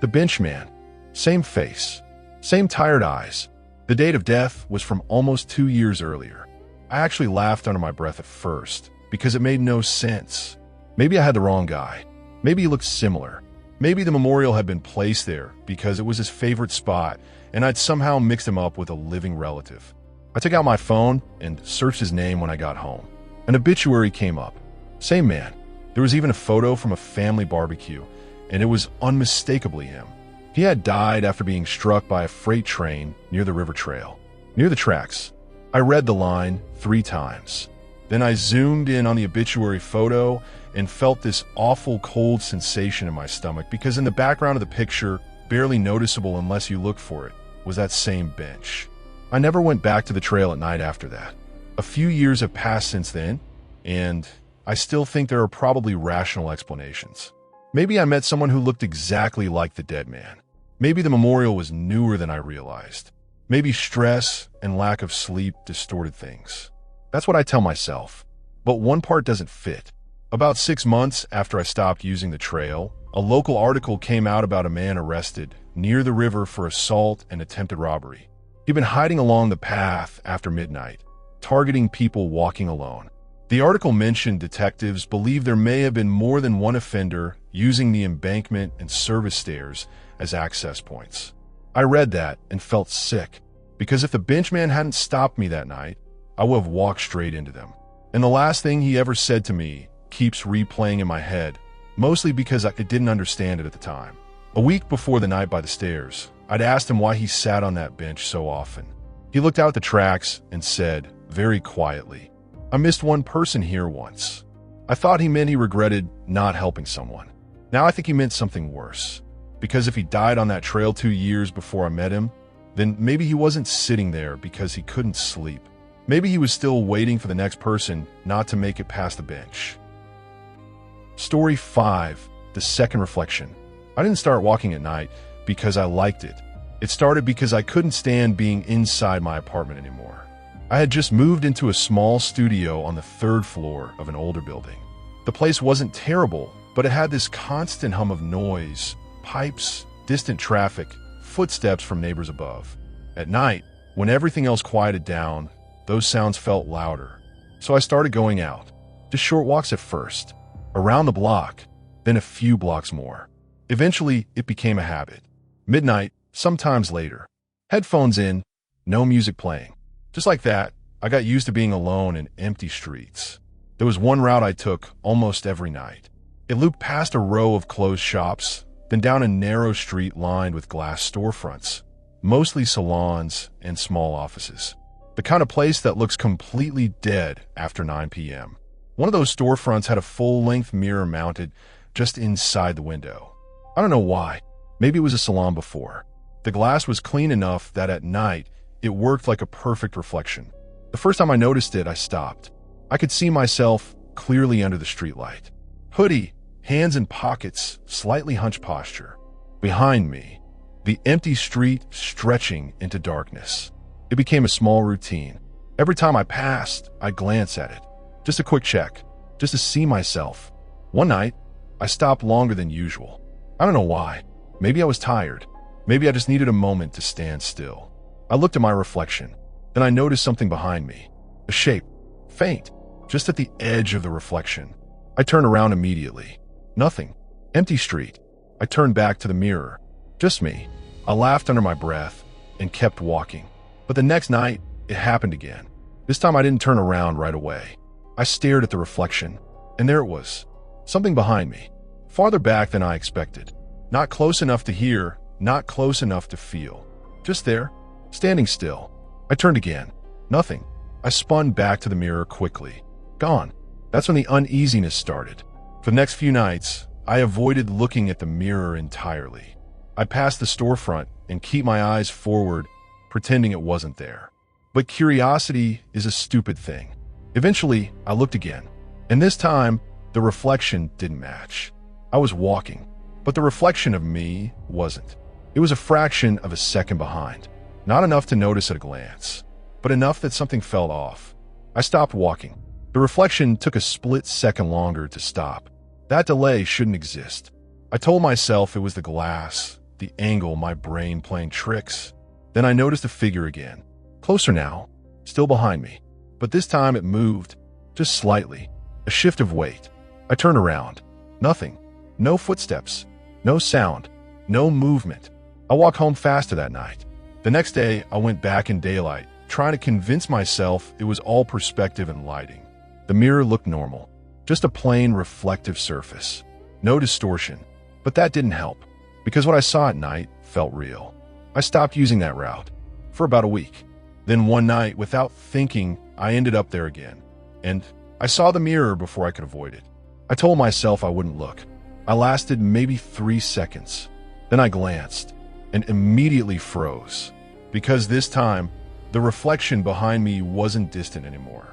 The bench man. Same face. Same tired eyes. The date of death was from almost 2 years earlier. I actually laughed under my breath at first because it made no sense. Maybe I had the wrong guy. Maybe he looked similar. Maybe the memorial had been placed there because it was his favorite spot and I'd somehow mixed him up with a living relative. I took out my phone and searched his name when I got home. An obituary came up. Same man. There was even a photo from a family barbecue, and it was unmistakably him. He had died after being struck by a freight train near the river trail. Near the tracks, I read the line 3 times. Then I zoomed in on the obituary photo and felt this awful cold sensation in my stomach because in the background of the picture, barely noticeable unless you look for it, was that same bench. I never went back to the trail at night after that. A few years have passed since then, and I still think there are probably rational explanations. Maybe I met someone who looked exactly like the dead man. Maybe the memorial was newer than I realized. Maybe stress and lack of sleep distorted things. That's what I tell myself. But one part doesn't fit. About 6 months after I stopped using the trail, a local article came out about a man arrested near the river for assault and attempted robbery. He'd been hiding along the path after midnight, targeting people walking alone. The article mentioned detectives believe there may have been more than one offender using the embankment and service stairs as access points. I read that and felt sick, because if the benchman hadn't stopped me that night, I would have walked straight into them. And the last thing he ever said to me keeps replaying in my head, mostly because I didn't understand it at the time. A week before the night by the stairs, I'd asked him why he sat on that bench so often. He looked out the tracks and said, very quietly, "I missed one person here once." I thought he meant he regretted not helping someone. Now I think he meant something worse. Because if he died on that trail 2 years before I met him, then maybe he wasn't sitting there because he couldn't sleep. Maybe he was still waiting for the next person not to make it past the bench. Story 5, the second reflection. I didn't start walking at night because I liked it. It started because I couldn't stand being inside my apartment anymore. I had just moved into a small studio on the 3rd floor of an older building. The place wasn't terrible, but it had this constant hum of noise, pipes, distant traffic, footsteps from neighbors above. At night, when everything else quieted down, those sounds felt louder. So I started going out. Just short walks at first, around the block, then a few blocks more. Eventually, it became a habit. Midnight, sometimes later. Headphones in, no music playing. Just like that, I got used to being alone in empty streets. There was one route I took almost every night. It looped past a row of closed shops, then down a narrow street lined with glass storefronts, mostly salons and small offices. The kind of place that looks completely dead after 9 p.m. One of those storefronts had a full-length mirror mounted just inside the window. I don't know why. Maybe it was a salon before. The glass was clean enough that at night, it worked like a perfect reflection. The first time I noticed it, I stopped. I could see myself clearly under the streetlight. Hoodie, hands in pockets, slightly hunched posture. Behind me, the empty street stretching into darkness. It became a small routine. Every time I passed, I'd glance at it. Just a quick check, just to see myself. One night, I stopped longer than usual. I don't know why. Maybe I was tired. Maybe I just needed a moment to stand still. I looked at my reflection. Then I noticed something behind me. A shape, faint, just at the edge of the reflection. I turned around immediately. Nothing. Empty street. I turned back to the mirror. Just me. I laughed under my breath and kept walking. But the next night, it happened again. This time I didn't turn around right away. I stared at the reflection, and there it was. Something behind me. Farther back than I expected. Not close enough to hear, not close enough to feel. Just there, standing still. I turned again. Nothing. I spun back to the mirror quickly. Gone. That's when the uneasiness started. For the next few nights, I avoided looking at the mirror entirely. I'd pass the storefront and keep my eyes forward, pretending it wasn't there. But curiosity is a stupid thing. Eventually, I looked again. And this time, the reflection didn't match. I was walking, but the reflection of me wasn't. It was a fraction of a second behind. Not enough to notice at a glance, but enough that something felt off. I stopped walking. The reflection took a split second longer to stop. That delay shouldn't exist. I told myself it was the glass, the angle, my brain playing tricks. Then I noticed a figure again. Closer now, still behind me. But this time it moved, just slightly. A shift of weight. I turned around. Nothing. No footsteps. No sound. No movement. I walked home faster that night. The next day, I went back in daylight, trying to convince myself it was all perspective and lighting. The mirror looked normal. Just a plain reflective surface. No distortion. But that didn't help, because what I saw at night felt real. I stopped using that route for about a week. Then one night, without thinking, I ended up there again. And I saw the mirror before I could avoid it. I told myself I wouldn't look. I lasted maybe 3 seconds. Then I glanced and immediately froze, because this time, the reflection behind me wasn't distant anymore.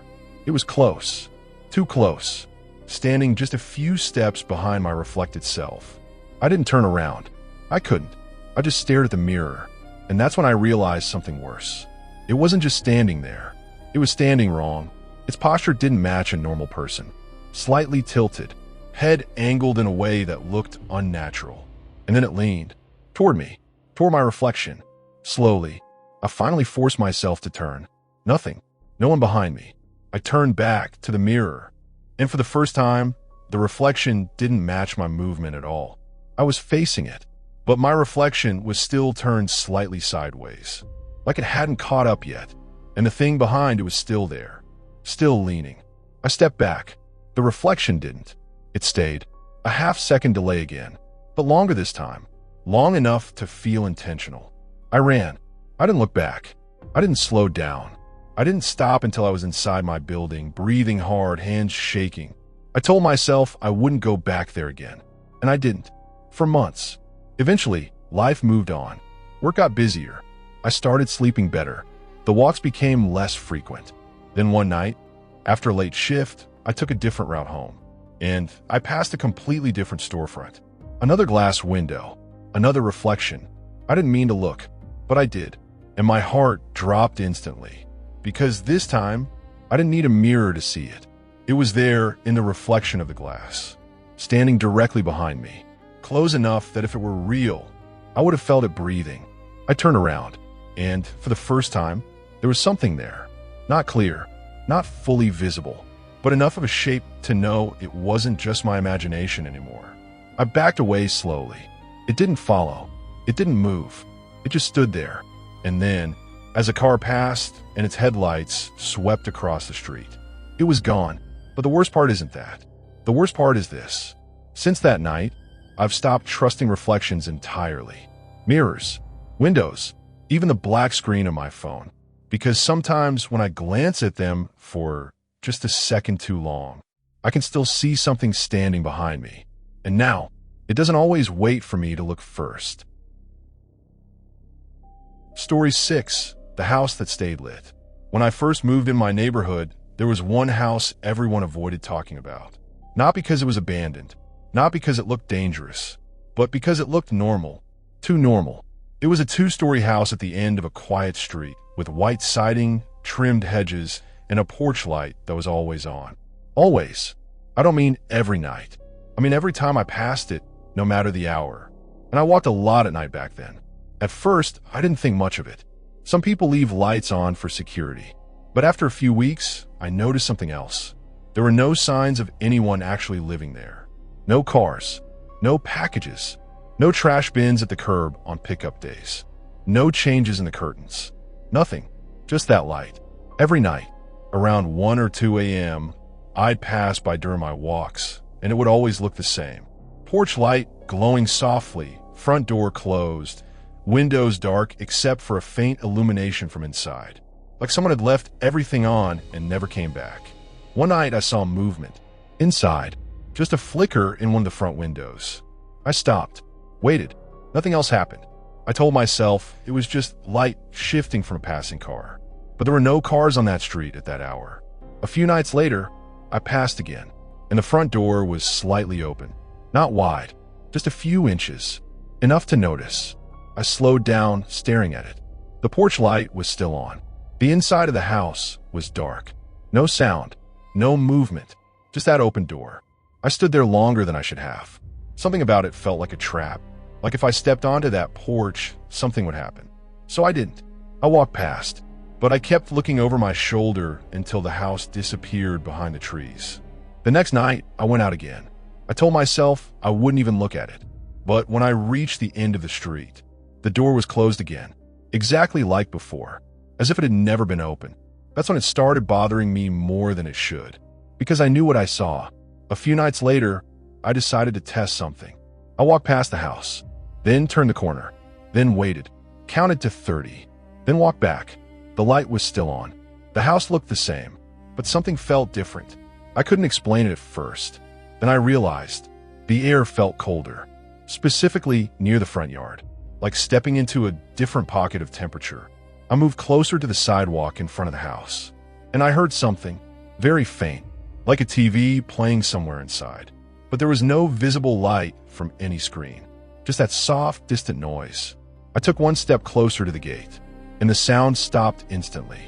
It was close, too close, standing just a few steps behind my reflected self. I didn't turn around. I couldn't. I just stared at the mirror, and that's when I realized something worse. It wasn't just standing there. It was standing wrong. Its posture didn't match a normal person. Slightly tilted, head angled in a way that looked unnatural. And then it leaned toward me, toward my reflection. Slowly, I finally forced myself to turn. Nothing. No one behind me. I turned back to the mirror, and for the first time, the reflection didn't match my movement at all. I was facing it, but my reflection was still turned slightly sideways, like it hadn't caught up yet, and the thing behind it was still there, still leaning. I stepped back. The reflection didn't. It stayed. A half-second delay again, but longer this time, long enough to feel intentional. I ran. I didn't look back. I didn't slow down. I didn't stop until I was inside my building, breathing hard, hands shaking. I told myself I wouldn't go back there again, and I didn't. For months. Eventually, life moved on. Work got busier. I started sleeping better. The walks became less frequent. Then one night, after a late shift, I took a different route home, and I passed a completely different storefront. Another glass window, another reflection. I didn't mean to look, but I did, and my heart dropped instantly, because this time, I didn't need a mirror to see it. It was there in the reflection of the glass, standing directly behind me, close enough that if it were real, I would have felt it breathing. I turned around, and for the first time, there was something there. Not clear, not fully visible, but enough of a shape to know it wasn't just my imagination anymore. I backed away slowly. It didn't follow. It didn't move. It just stood there. And then, as a car passed and its headlights swept across the street, it was gone. But the worst part isn't that. The worst part is this. Since that night, I've stopped trusting reflections entirely. Mirrors, windows, even the black screen of my phone. Because sometimes when I glance at them for just a second too long, I can still see something standing behind me. And now, it doesn't always wait for me to look first. Story 6. The house that stayed lit. When I first moved in my neighborhood, there was one house everyone avoided talking about. Not because it was abandoned, not because it looked dangerous, but because it looked normal. Too normal. It was a 2-story house at the end of a quiet street, with white siding, trimmed hedges, and a porch light that was always on. Always. I don't mean every night. I mean every time I passed it, no matter the hour. And I walked a lot at night back then. At first, I didn't think much of it. Some people leave lights on for security. But after a few weeks, I noticed something else. There were no signs of anyone actually living there. No cars. No packages. No trash bins at the curb on pickup days. No changes in the curtains. Nothing. Just that light. Every night, around 1 or 2 a.m., I'd pass by during my walks, and it would always look the same. Porch light glowing softly, front door closed, windows dark except for a faint illumination from inside. Like someone had left everything on and never came back. One night I saw movement. Inside, just a flicker in one of the front windows. I stopped, waited. Nothing else happened. I told myself it was just light shifting from a passing car. But there were no cars on that street at that hour. A few nights later, I passed again, and the front door was slightly open. Not wide, just a few inches. Enough to notice. I slowed down, staring at it. The porch light was still on. The inside of the house was dark. No sound, no movement, just that open door. I stood there longer than I should have. Something about it felt like a trap. Like if I stepped onto that porch, something would happen. So I didn't. I walked past, but I kept looking over my shoulder until the house disappeared behind the trees. The next night, I went out again. I told myself I wouldn't even look at it. But when I reached the end of the street, the door was closed again, exactly like before, as if it had never been open. That's when it started bothering me more than it should, because I knew what I saw. A few nights later, I decided to test something. I walked past the house, then turned the corner, then waited, counted to 30, then walked back. The light was still on. The house looked the same, but something felt different. I couldn't explain it at first. Then I realized the air felt colder, specifically near the front yard, like stepping into a different pocket of temperature. I moved closer to the sidewalk in front of the house, and I heard something very faint, like a TV playing somewhere inside. But there was no visible light from any screen, just that soft, distant noise. I took one step closer to the gate, and the sound stopped instantly.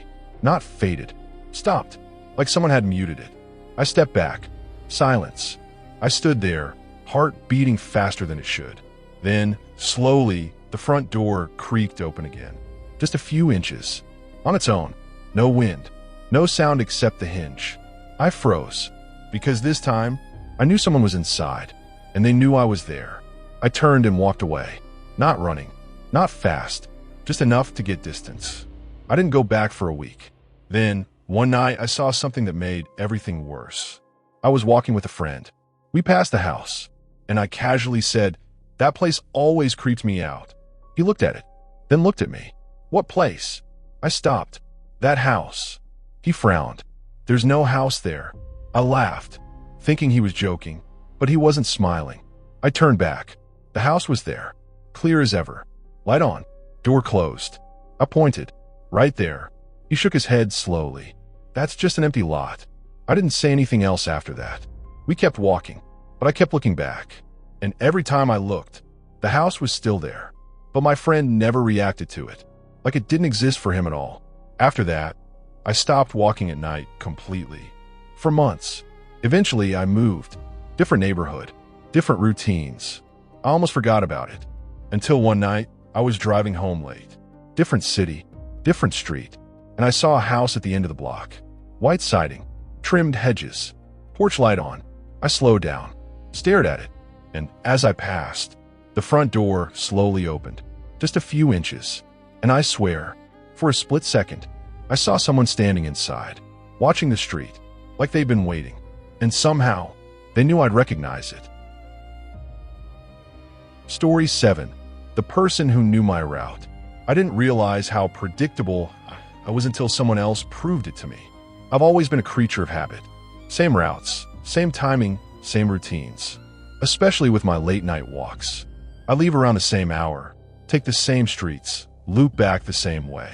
Not faded, stopped, like someone had muted it. I stepped back. Silence. I stood there, heart beating faster than it should. Then, slowly, the front door creaked open again. Just a few inches. On its own. No wind. No sound except the hinge. I froze, because this time, I knew someone was inside, and they knew I was there. I turned and walked away. Not running. Not fast. Just enough to get distance. I didn't go back for a week. Then, one night, I saw something that made everything worse. I was walking with a friend. We passed the house, and I casually said, "That place always creeps me out." He looked at it, then looked at me. "What place?" I stopped. "That house." He frowned. "There's no house there." I laughed, thinking he was joking, but he wasn't smiling. I turned back. The house was there, clear as ever. Light on, door closed. I pointed. "Right there." He shook his head slowly. "That's just an empty lot." I didn't say anything else after that. We kept walking, but I kept looking back. And every time I looked, the house was still there. But my friend never reacted to it, like it didn't exist for him at all. After that, I stopped walking at night completely. For months. Eventually, I moved. Different neighborhood, different routines. I almost forgot about it. Until one night, I was driving home late. Different city, different street. And I saw a house at the end of the block. White siding, trimmed hedges, porch light on. I slowed down, stared at it, and as I passed, the front door slowly opened, just a few inches. And I swear, for a split second, I saw someone standing inside, watching the street, like they'd been waiting. And somehow, they knew I'd recognize it. Story 7. The person who knew my route. I didn't realize how predictable I was until someone else proved it to me. I've always been a creature of habit. Same routes, same timing, same routines. Especially with my late-night walks. I leave around the same hour, take the same streets, loop back the same way.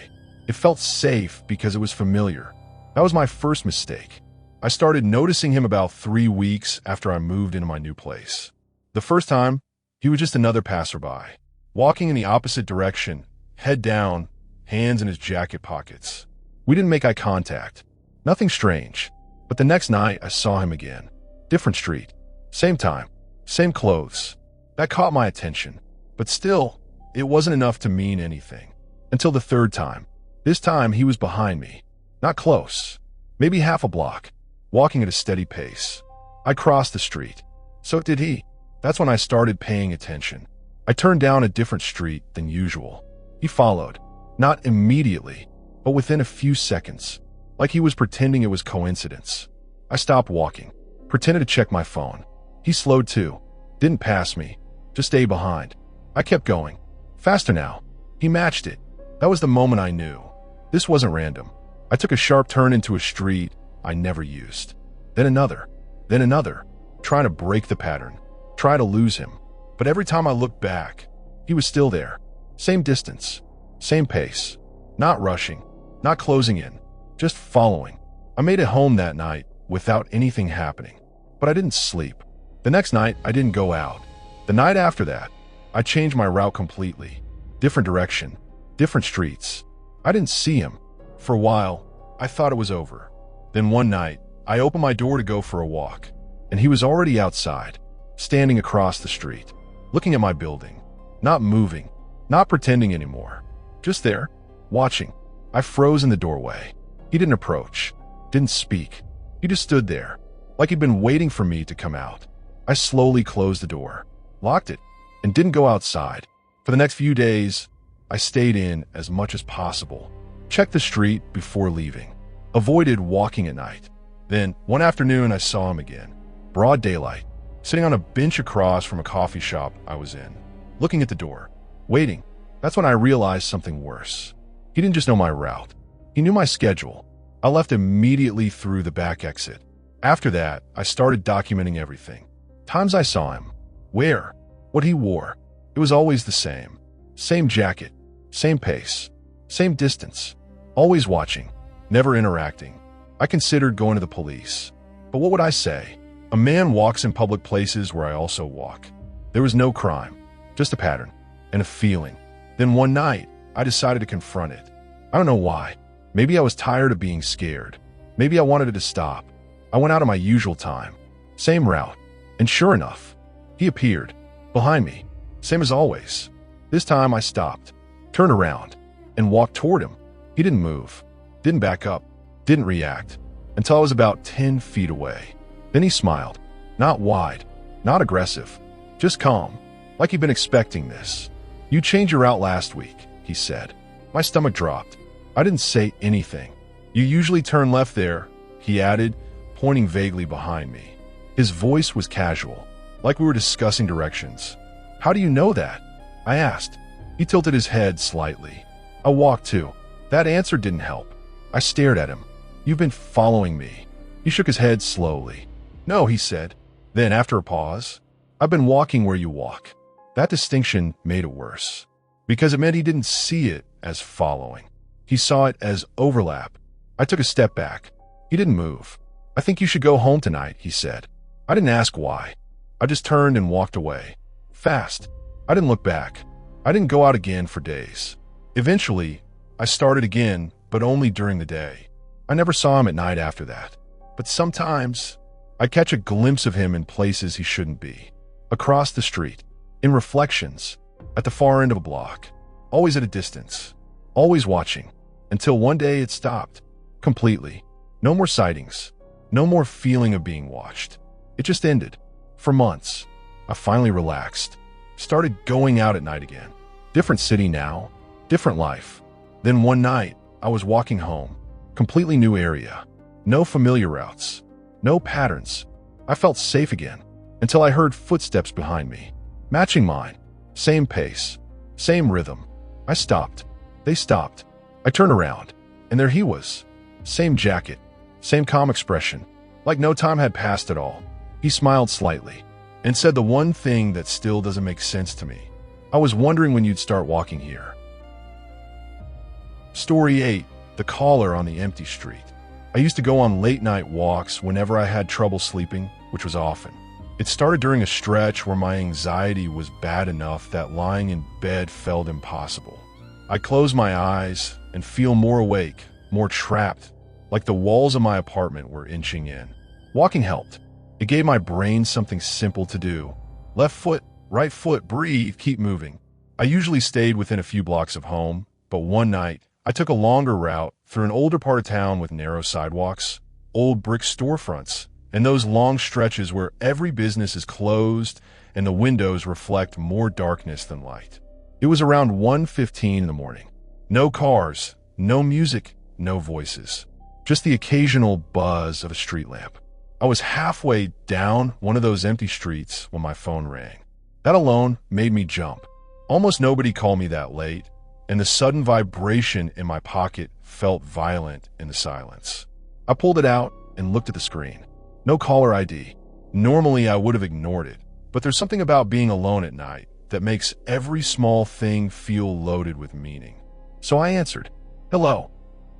It felt safe because it was familiar. That was my first mistake. I started noticing him about 3 weeks after I moved into my new place. The first time, he was just another passerby, walking in the opposite direction, head down, hands in his jacket pockets. We didn't make eye contact. Nothing strange. But the next night, I saw him again. Different street. Same time. Same clothes. That caught my attention. But still, it wasn't enough to mean anything. Until the third time. This time, he was behind me. Not close. Maybe half a block. Walking at a steady pace. I crossed the street. So did he. That's when I started paying attention. I turned down a different street than usual. He followed. Not immediately, but within a few seconds. Like he was pretending it was coincidence. I stopped walking. Pretended to check my phone. He slowed too. Didn't pass me. Just stayed behind. I kept going. Faster now. He matched it. That was the moment I knew. This wasn't random. I took a sharp turn into a street I never used. Then another. Then another. Trying to break the pattern. Try to lose him. But every time I looked back, he was still there. Same distance. Same pace. Not rushing. Not closing in. Just following. I made it home that night without anything happening. But I didn't sleep. The next night, I didn't go out. The night after that, I changed my route completely. Different direction. Different streets. I didn't see him. For a while, I thought it was over. Then one night, I opened my door to go for a walk. And he was already outside, standing across the street, looking at my building. Not moving. Not pretending anymore. Just there, watching. I froze in the doorway. He didn't approach. Didn't speak. He just stood there, like he'd been waiting for me to come out. I slowly closed the door, locked it, and didn't go outside. For the next few days, I stayed in as much as possible. Checked the street before leaving. Avoided walking at night. Then, one afternoon, I saw him again. Broad daylight, sitting on a bench across from a coffee shop I was in, looking at the door, waiting. That's when I realized something worse. He didn't just know my route. He knew my schedule. I left immediately through the back exit. After that, I started documenting everything. Times I saw him, where, what he wore. It was always the same. Same jacket, same pace, same distance. Always watching, never interacting. I considered going to the police. But what would I say? A man walks in public places where I also walk. There was no crime, just a pattern and a feeling. Then one night, I decided to confront it. I don't know why. Maybe I was tired of being scared. Maybe I wanted it to stop. I went out on my usual time. Same route. And sure enough, he appeared, behind me, same as always. This time I stopped, turned around, and walked toward him. He didn't move, didn't back up, didn't react, until I was about 10 feet away. Then he smiled, not wide, not aggressive, just calm, like he'd been expecting this. "You changed your route last week," he said. My stomach dropped. I didn't say anything. "You usually turn left there," he added, pointing vaguely behind me. His voice was casual, like we were discussing directions. "How do you know that?" I asked. He tilted his head slightly. I walked too. That answer didn't help. I stared at him. "You've been following me." He shook his head slowly. "No," he said. Then, after a pause, "I've been walking where you walk." That distinction made it worse, because it meant he didn't see it as following. He saw it as overlap. I took a step back. He didn't move. "I think you should go home tonight," he said. I didn't ask why. I just turned and walked away. Fast. I didn't look back. I didn't go out again for days. Eventually, I started again, but only during the day. I never saw him at night after that. But sometimes, I catch a glimpse of him in places he shouldn't be. Across the street, in reflections, at the far end of a block, always at a distance, always watching, until one day it stopped. Completely. No more sightings. No more feeling of being watched. It just ended. For months, I finally relaxed. Started going out at night again. Different city now. Different life. Then one night, I was walking home. Completely new area. No familiar routes. No patterns. I felt safe again. Until I heard footsteps behind me. Matching mine. Same pace. Same rhythm. I stopped. They stopped. I turned around. And there he was. Same jacket. Same calm expression. Like no time had passed at all. He smiled slightly and said the one thing that still doesn't make sense to me. "I was wondering when you'd start walking here." Story 8. The caller on the empty street. I used to go on late-night walks whenever I had trouble sleeping, which was often. It started during a stretch where my anxiety was bad enough that lying in bed felt impossible. I'd close my eyes and feel more awake, more trapped, like the walls of my apartment were inching in. Walking helped. It gave my brain something simple to do. Left foot, right foot, breathe, keep moving. I usually stayed within a few blocks of home, but one night, I took a longer route through an older part of town with narrow sidewalks, old brick storefronts, and those long stretches where every business is closed and the windows reflect more darkness than light. It was around 1:15 in the morning. No cars, no music, no voices. Just the occasional buzz of a street lamp. I was halfway down one of those empty streets when my phone rang. That alone made me jump. Almost nobody called me that late, and the sudden vibration in my pocket felt violent in the silence. I pulled it out and looked at the screen. No caller ID. Normally I would have ignored it, but there's something about being alone at night that makes every small thing feel loaded with meaning. So I answered, "Hello."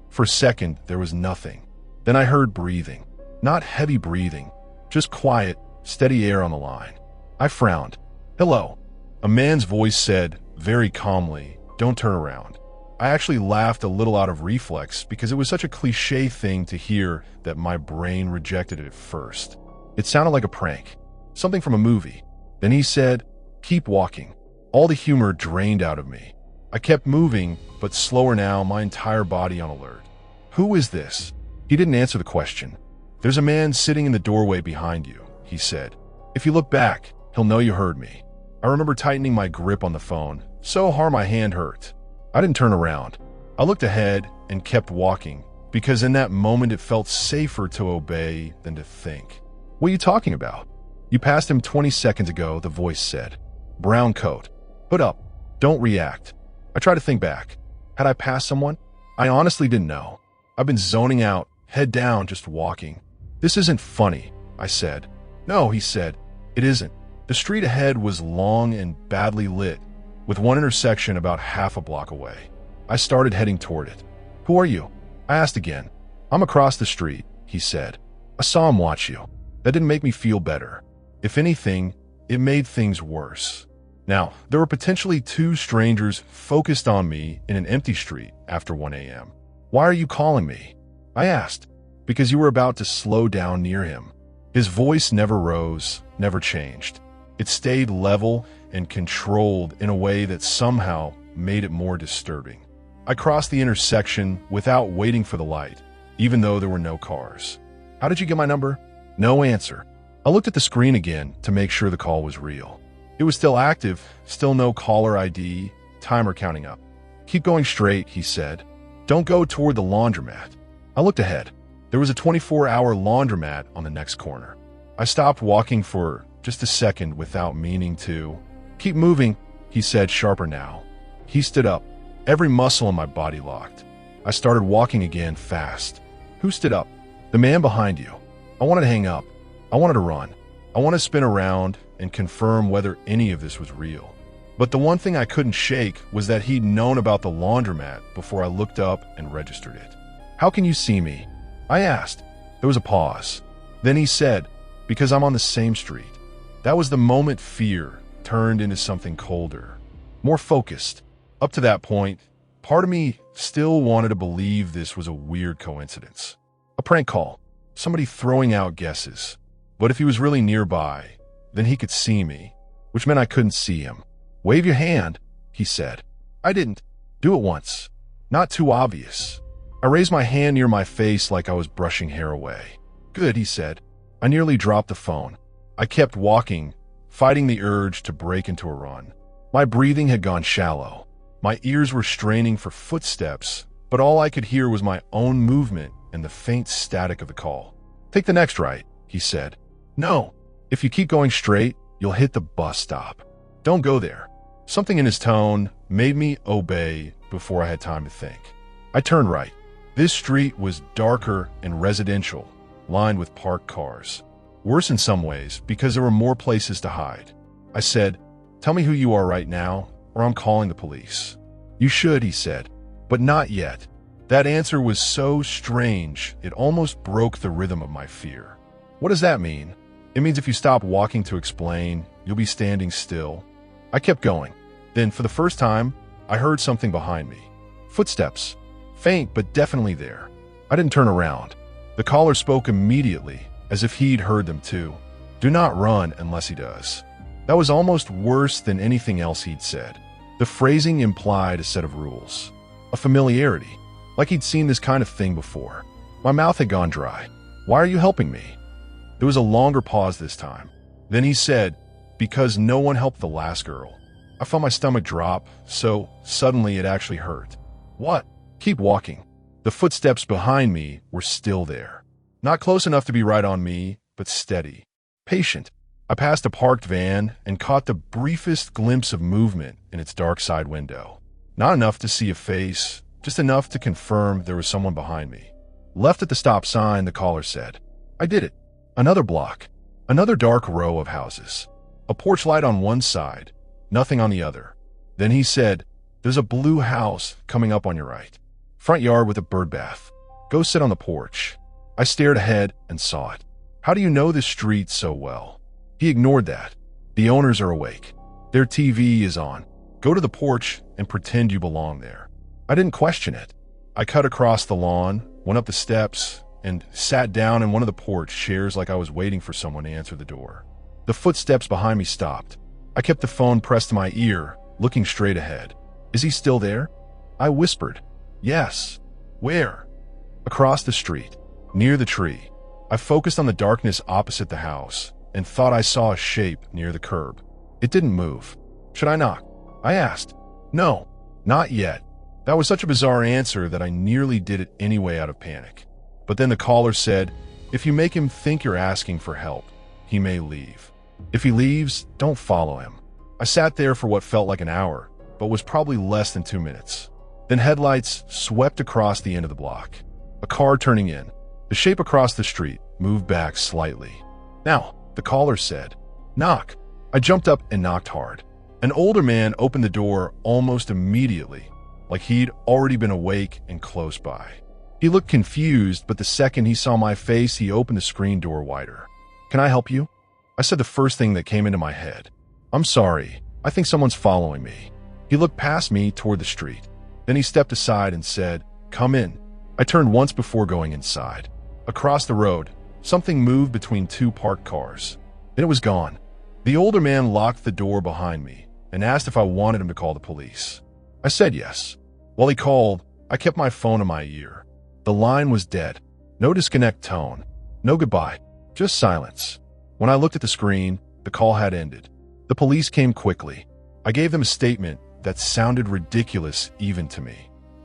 For a second, there was nothing. Then I heard breathing. Not heavy breathing, just quiet, steady air on the line. I frowned. "Hello." A man's voice said, very calmly, "Don't turn around." I actually laughed a little out of reflex because it was such a cliche thing to hear that my brain rejected it at first. It sounded like a prank, something from a movie. Then he said, "Keep walking." All the humor drained out of me. I kept moving, but slower now, my entire body on alert. "Who is this?" He didn't answer the question. "There's a man sitting in the doorway behind you," he said. "If you look back, he'll know you heard me." I remember tightening my grip on the phone, so hard my hand hurt. I didn't turn around. I looked ahead and kept walking, because in that moment it felt safer to obey than to think. What are you talking about? You passed him 20 seconds ago, the voice said. Brown coat. Hood up. Don't react. I tried to think back. Had I passed someone? I honestly didn't know. I've been zoning out, head down, just walking. This isn't funny, I said. No, he said. It isn't. The street ahead was long and badly lit, with one intersection about half a block away. I started heading toward it. Who are you? I asked again. I'm across the street, he said. I saw him watch you. That didn't make me feel better. If anything, it made things worse. Now, there were potentially two strangers focused on me in an empty street after 1 a.m. Why are you calling me? I asked. Because you were about to slow down near him. His voice never rose, never changed. It stayed level and controlled in a way that somehow made it more disturbing. I crossed the intersection without waiting for the light, even though there were no cars. How did you get my number? No answer. I looked at the screen again to make sure the call was real. It was still active, still no caller ID, timer counting up. Keep going straight, he said. Don't go toward the laundromat. I looked ahead. There was a 24-hour laundromat on the next corner. I stopped walking for just a second without meaning to. Keep moving, he said, sharper now. He stood up. Every muscle in my body locked. I started walking again fast. Who stood up? The man behind you. I wanted to hang up. I wanted to run. I wanted to spin around and confirm whether any of this was real. But the one thing I couldn't shake was that he'd known about the laundromat before I looked up and registered it. How can you see me? I asked. There was a pause. Then he said, because I'm on the same street. That was the moment fear turned into something colder, more focused. Up to that point, part of me still wanted to believe this was a weird coincidence. A prank call, somebody throwing out guesses. But if he was really nearby, then he could see me, which meant I couldn't see him. Wave your hand, he said. I didn't. Do it once. Not too obvious. I raised my hand near my face like I was brushing hair away. Good, he said. I nearly dropped the phone. I kept walking, fighting the urge to break into a run. My breathing had gone shallow. My ears were straining for footsteps, but all I could hear was my own movement and the faint static of the call. Take the next right, he said. No. If you keep going straight, you'll hit the bus stop. Don't go there. Something in his tone made me obey before I had time to think. I turned right. This street was darker and residential, lined with parked cars. Worse in some ways because there were more places to hide. I said, tell me who you are right now, or I'm calling the police. You should, he said, but not yet. That answer was so strange, it almost broke the rhythm of my fear. What does that mean? It means if you stop walking to explain, you'll be standing still. I kept going. Then, for the first time, I heard something behind me. Footsteps. Faint, but definitely there. I didn't turn around. The caller spoke immediately, as if he'd heard them too. Do not run unless he does. That was almost worse than anything else he'd said. The phrasing implied a set of rules. A familiarity. Like he'd seen this kind of thing before. My mouth had gone dry. Why are you helping me? There was a longer pause this time. Then he said, because no one helped the last girl. I felt my stomach drop, so suddenly it actually hurt. What? Keep walking. The footsteps behind me were still there. Not close enough to be right on me, but steady. Patient. I passed a parked van and caught the briefest glimpse of movement in its dark side window. Not enough to see a face, just enough to confirm there was someone behind me. Left at the stop sign, the caller said. I did it. Another block. Another dark row of houses. A porch light on one side, nothing on the other. Then he said, there's a blue house coming up on your right. Front yard with a bird bath. Go sit on the porch. I stared ahead and saw it. How do you know this street so well? He ignored that. The owners are awake. Their TV is on. Go to the porch and pretend you belong there. I didn't question it. I cut across the lawn, went up the steps, and sat down in one of the porch chairs like I was waiting for someone to answer the door. The footsteps behind me stopped. I kept the phone pressed to my ear, looking straight ahead. Is he still there? I whispered. Yes. Where? Across the street, near the tree. I focused on the darkness opposite the house and thought I saw a shape near the curb. It didn't move. Should I knock? I asked. No, not yet. That was such a bizarre answer that I nearly did it anyway out of panic. But then the caller said, If you make him think you're asking for help, he may leave. If he leaves, don't follow him. I sat there for what felt like an hour, but was probably less than 2 minutes. Then headlights swept across the end of the block. A car turning in. The shape across the street moved back slightly. "Now," the caller said. "Knock." I jumped up and knocked hard. An older man opened the door almost immediately, like he'd already been awake and close by. He looked confused, but the second he saw my face, he opened the screen door wider. "Can I help you?" I said the first thing that came into my head. "I'm sorry. I think someone's following me." He looked past me toward the street. Then he stepped aside and said, "Come in." I turned once before going inside. Across the road, something moved between two parked cars. Then it was gone. The older man locked the door behind me and asked if I wanted him to call the police. I said yes. While he called, I kept my phone in my ear. The line was dead. No disconnect tone. No goodbye. Just silence. When I looked at the screen, the call had ended. The police came quickly. I gave them a statement that sounded ridiculous even to me.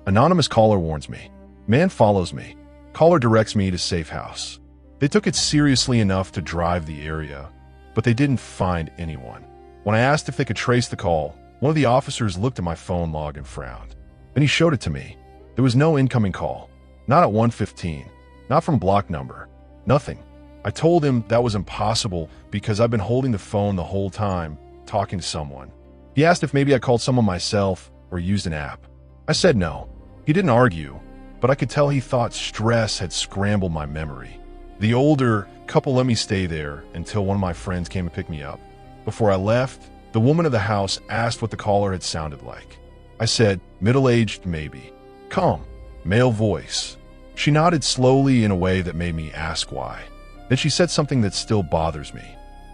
Anonymous caller warns me. Man follows me. Caller directs me to safe house. They took it seriously enough to drive the area, but they didn't find anyone. When I asked if they could trace the call, one of the officers looked at my phone log and frowned. Then he showed it to me. There was no incoming call. Not at 115. Not from block number. Nothing. I told him that was impossible because I've been holding the phone the whole time, talking to someone. He asked if maybe I called someone myself or used an app. I said no. He didn't argue, but I could tell he thought stress had scrambled my memory. The older couple let me stay there until one of my friends came to pick me up. Before I left, the woman of the house asked what the caller had sounded like. I said, middle-aged maybe. Calm, male voice. She nodded slowly in a way that made me ask why. Then she said something that still bothers me.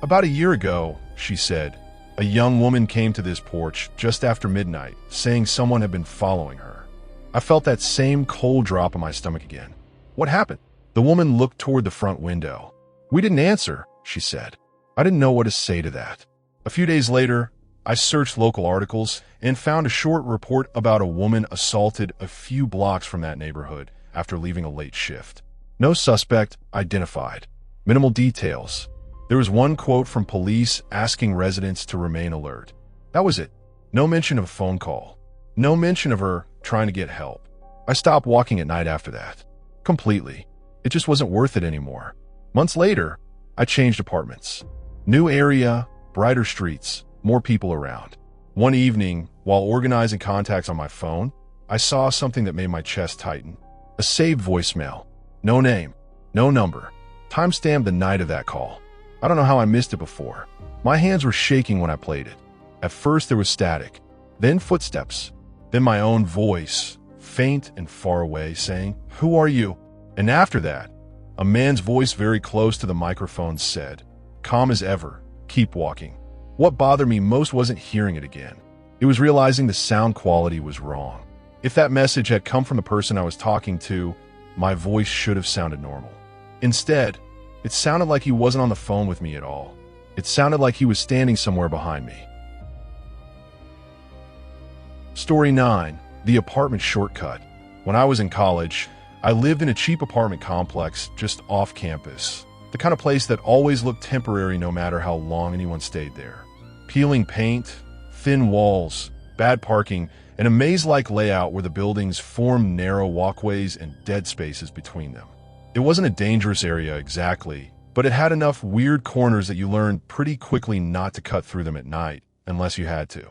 About a year ago, she said, a young woman came to this porch just after midnight, saying someone had been following her. I felt that same cold drop in my stomach again. What happened? The woman looked toward the front window. We didn't answer, she said. I didn't know what to say to that. A few days later, I searched local articles and found a short report about a woman assaulted a few blocks from that neighborhood after leaving a late shift. No suspect identified. Minimal details. There was one quote from police asking residents to remain alert. That was it. No mention of a phone call. No mention of her trying to get help. I stopped walking at night after that. Completely. It just wasn't worth it anymore. Months later, I changed apartments. New area, brighter streets, more people around. One evening, while organizing contacts on my phone, I saw something that made my chest tighten. A saved voicemail. No name. No number. Timestamped the night of that call. I don't know how I missed it before. My hands were shaking when I played it. At first there was static, then footsteps, then my own voice, faint and far away, saying, "Who are you?" And after that, a man's voice very close to the microphone said, calm as ever, keep walking. What bothered me most wasn't hearing it again. It was realizing the sound quality was wrong. If that message had come from the person I was talking to, my voice should have sounded normal. Instead, it sounded like he wasn't on the phone with me at all. It sounded like he was standing somewhere behind me. Story 9. The apartment shortcut. When I was in college, I lived in a cheap apartment complex just off campus. The kind of place that always looked temporary no matter how long anyone stayed there. Peeling paint, thin walls, bad parking, and a maze-like layout where the buildings formed narrow walkways and dead spaces between them. It wasn't a dangerous area exactly, but it had enough weird corners that you learned pretty quickly not to cut through them at night, unless you had to.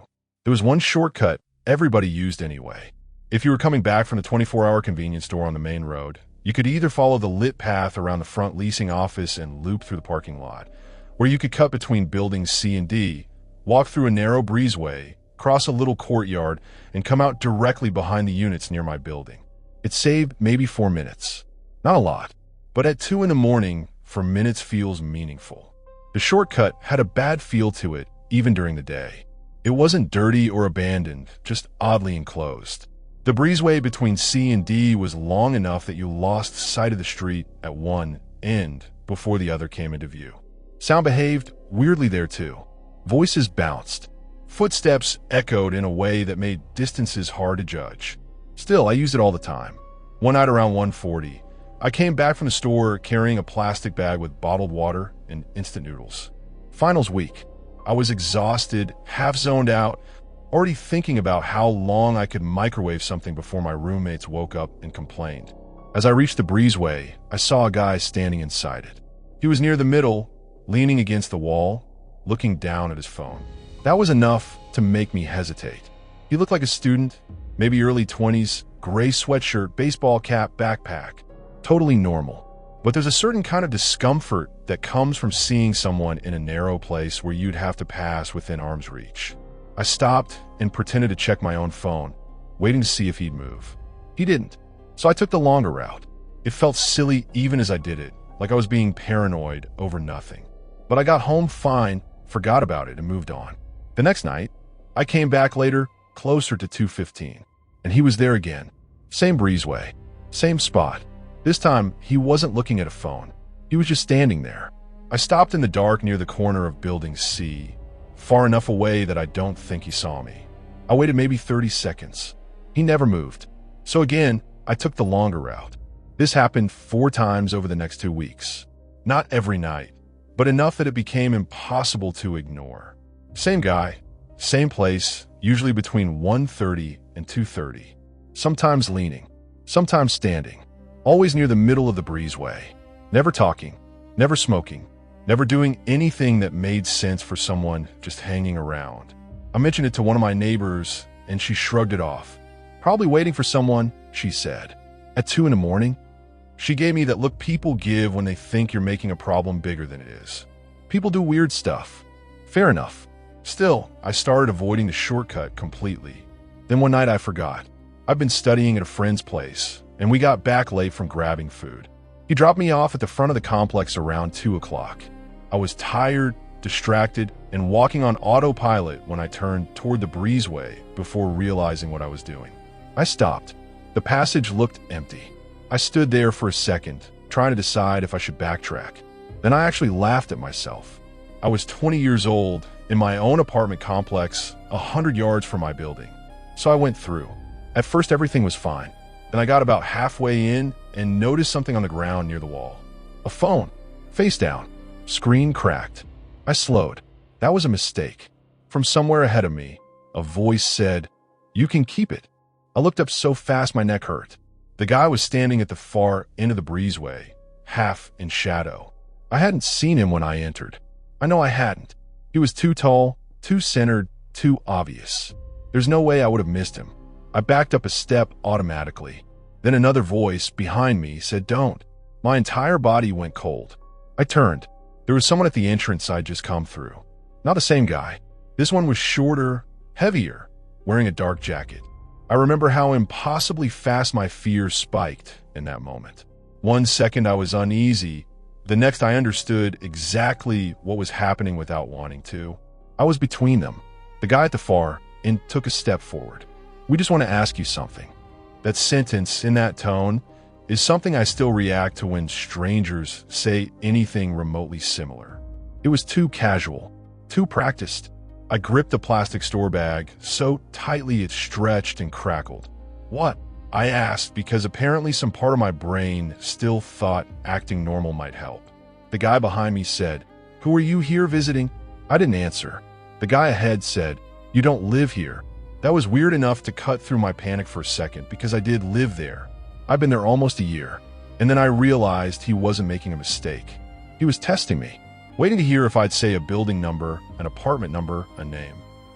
There was one shortcut everybody used anyway. If you were coming back from the 24-hour convenience store on the main road, you could either follow the lit path around the front leasing office and loop through the parking lot, or you could cut between buildings C and D, walk through a narrow breezeway, cross a little courtyard, and come out directly behind the units near my building. It saved maybe 4 minutes. Not a lot, but at 2 in the morning, 4 minutes feels meaningful. The shortcut had a bad feel to it, even during the day. It wasn't dirty or abandoned, just oddly enclosed. The breezeway between C and D was long enough that you lost sight of the street at one end before the other came into view. Sound behaved weirdly there too. Voices bounced. Footsteps echoed in a way that made distances hard to judge. Still, I used it all the time. One night around 1:40, I came back from the store carrying a plastic bag with bottled water and instant noodles. Finals week. I was exhausted, half zoned out, already thinking about how long I could microwave something before my roommates woke up and complained. As I reached the breezeway, I saw a guy standing inside it. He was near the middle, leaning against the wall, looking down at his phone. That was enough to make me hesitate. He looked like a student, maybe early 20s, gray sweatshirt, baseball cap, backpack. Totally normal. But there's a certain kind of discomfort that comes from seeing someone in a narrow place where you'd have to pass within arm's reach. I stopped and pretended to check my own phone, waiting to see if he'd move. He didn't, so I took the longer route. It felt silly even as I did it, like I was being paranoid over nothing. But I got home fine, forgot about it, and moved on. The next night, I came back later, closer to 2:15, and he was there again. Same breezeway, same spot. This time, he wasn't looking at a phone. He was just standing there. I stopped in the dark near the corner of Building C, far enough away that I don't think he saw me. I waited maybe 30 seconds. He never moved. So again, I took the longer route. This happened 4 times over the next 2 weeks. Not every night, but enough that it became impossible to ignore. Same guy, same place, usually between 1:30 and 2:30. Sometimes leaning, sometimes standing, always near the middle of the breezeway. Never talking, never smoking, never doing anything that made sense for someone just hanging around. I mentioned it to one of my neighbors, and she shrugged it off. Probably waiting for someone, she said. At 2 in the morning, she gave me that look people give when they think you're making a problem bigger than it is. People do weird stuff. Fair enough. Still, I started avoiding the shortcut completely. Then one night I forgot. I'd been studying at a friend's place, and we got back late from grabbing food. He dropped me off at the front of the complex around 2 o'clock. I was tired, distracted, and walking on autopilot when I turned toward the breezeway before realizing what I was doing. I stopped. The passage looked empty. I stood there for a second, trying to decide if I should backtrack. Then I actually laughed at myself. I was 20 years old in my own apartment complex, 100 yards from my building. So I went through. At first, everything was fine. Then I got about halfway in and noticed something on the ground near the wall. A phone, face down, screen cracked. I slowed. That was a mistake. From somewhere ahead of me, a voice said, "You can keep it." I looked up so fast my neck hurt. The guy was standing at the far end of the breezeway, half in shadow. I hadn't seen him when I entered. I know I hadn't. He was too tall, too centered, too obvious. There's no way I would have missed him. I backed up a step automatically. Then another voice behind me said, "Don't." My entire body went cold. I turned. There was someone at the entrance I'd just come through. Not the same guy. This one was shorter, heavier, wearing a dark jacket. I remember how impossibly fast my fear spiked in that moment. 1 second I was uneasy. The next I understood exactly what was happening without wanting to. I was between them, the guy at the far, and took a step forward. "We just want to ask you something." That sentence in that tone is something I still react to when strangers say anything remotely similar. It was too casual, too practiced. I gripped the plastic store bag so tightly it stretched and crackled. "What?" I asked, because apparently some part of my brain still thought acting normal might help. The guy behind me said, "Who are you here visiting?" I didn't answer. The guy ahead said, "You don't live here." That was weird enough to cut through my panic for a second, because I did live there. I've been there almost a year. And then I realized he wasn't making a mistake. He was testing me, waiting to hear if I'd say a building number, an apartment number, a name.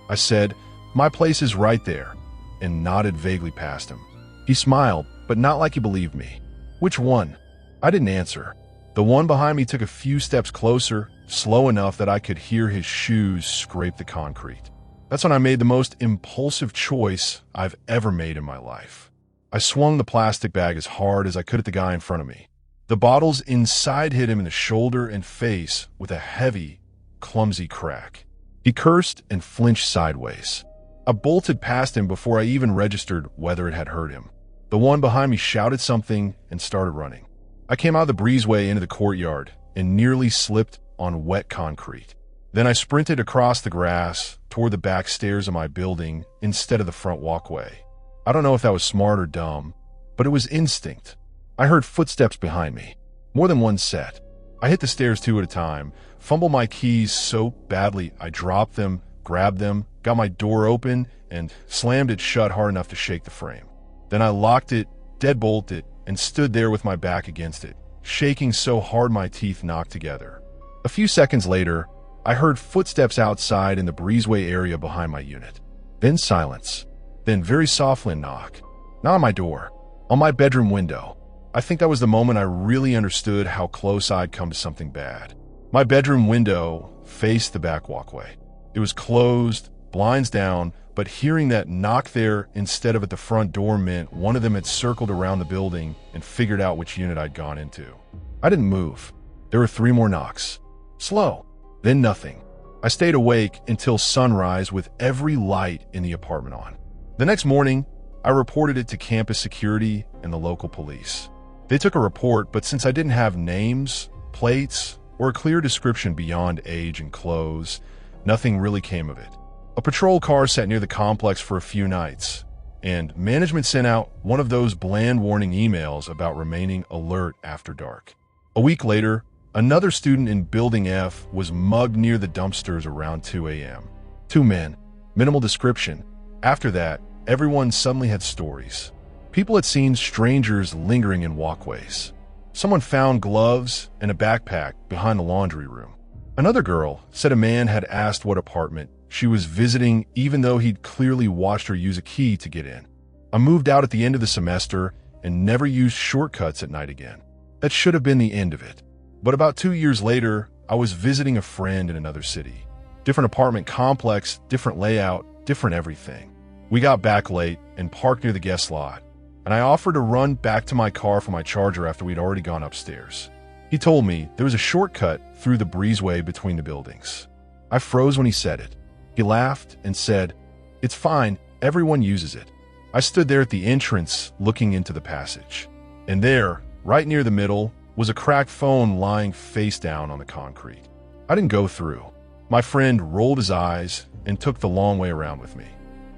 I said, "My place is right there," and nodded vaguely past him. He smiled, but not like he believed me. "Which one?" I didn't answer. The one behind me took a few steps closer, slow enough that I could hear his shoes scrape the concrete. That's when I made the most impulsive choice I've ever made in my life. I swung the plastic bag as hard as I could at the guy in front of me. The bottles inside hit him in the shoulder and face with a heavy, clumsy crack. He cursed and flinched sideways. I bolted past him before I even registered whether it had hurt him. The one behind me shouted something and started running. I came out of the breezeway into the courtyard and nearly slipped on wet concrete. Then I sprinted across the grass toward the back stairs of my building instead of the front walkway. I don't know if that was smart or dumb, but it was instinct. I heard footsteps behind me, more than one set. I hit the stairs two at a time, fumbled my keys so badly I dropped them, grabbed them, got my door open, and slammed it shut hard enough to shake the frame. Then I locked it, deadbolted it, and stood there with my back against it, shaking so hard my teeth knocked together. A few seconds later, I heard footsteps outside in the breezeway area behind my unit. Then silence. Then very softly a knock. Not on my door, on my bedroom window. I think that was the moment I really understood how close I'd come to something bad. My bedroom window faced the back walkway. It was closed, blinds down, but hearing that knock there instead of at the front door meant one of them had circled around the building and figured out which unit I'd gone into. I didn't move. There were 3 more knocks. Slow. Then nothing. I stayed awake until sunrise with every light in the apartment on. The next morning, I reported it to campus security and the local police. They took a report, but since I didn't have names, plates, or a clear description beyond age and clothes, nothing really came of it. A patrol car sat near the complex for a few nights, and management sent out one of those bland warning emails about remaining alert after dark. A week later, another student in Building F was mugged near the dumpsters around 2 a.m. 2 men. Minimal description. After that, everyone suddenly had stories. People had seen strangers lingering in walkways. Someone found gloves and a backpack behind the laundry room. Another girl said a man had asked what apartment she was visiting even though he'd clearly watched her use a key to get in. I moved out at the end of the semester and never used shortcuts at night again. That should have been the end of it. But about 2 years later, I was visiting a friend in another city. Different apartment complex, different layout, different everything. We got back late and parked near the guest lot, and I offered to run back to my car for my charger after we'd already gone upstairs. He told me there was a shortcut through the breezeway between the buildings. I froze when he said it. He laughed and said, "It's fine, everyone uses it." I stood there at the entrance looking into the passage. And there, right near the middle, was a cracked phone lying face down on the concrete. I didn't go through. My friend rolled his eyes and took the long way around with me.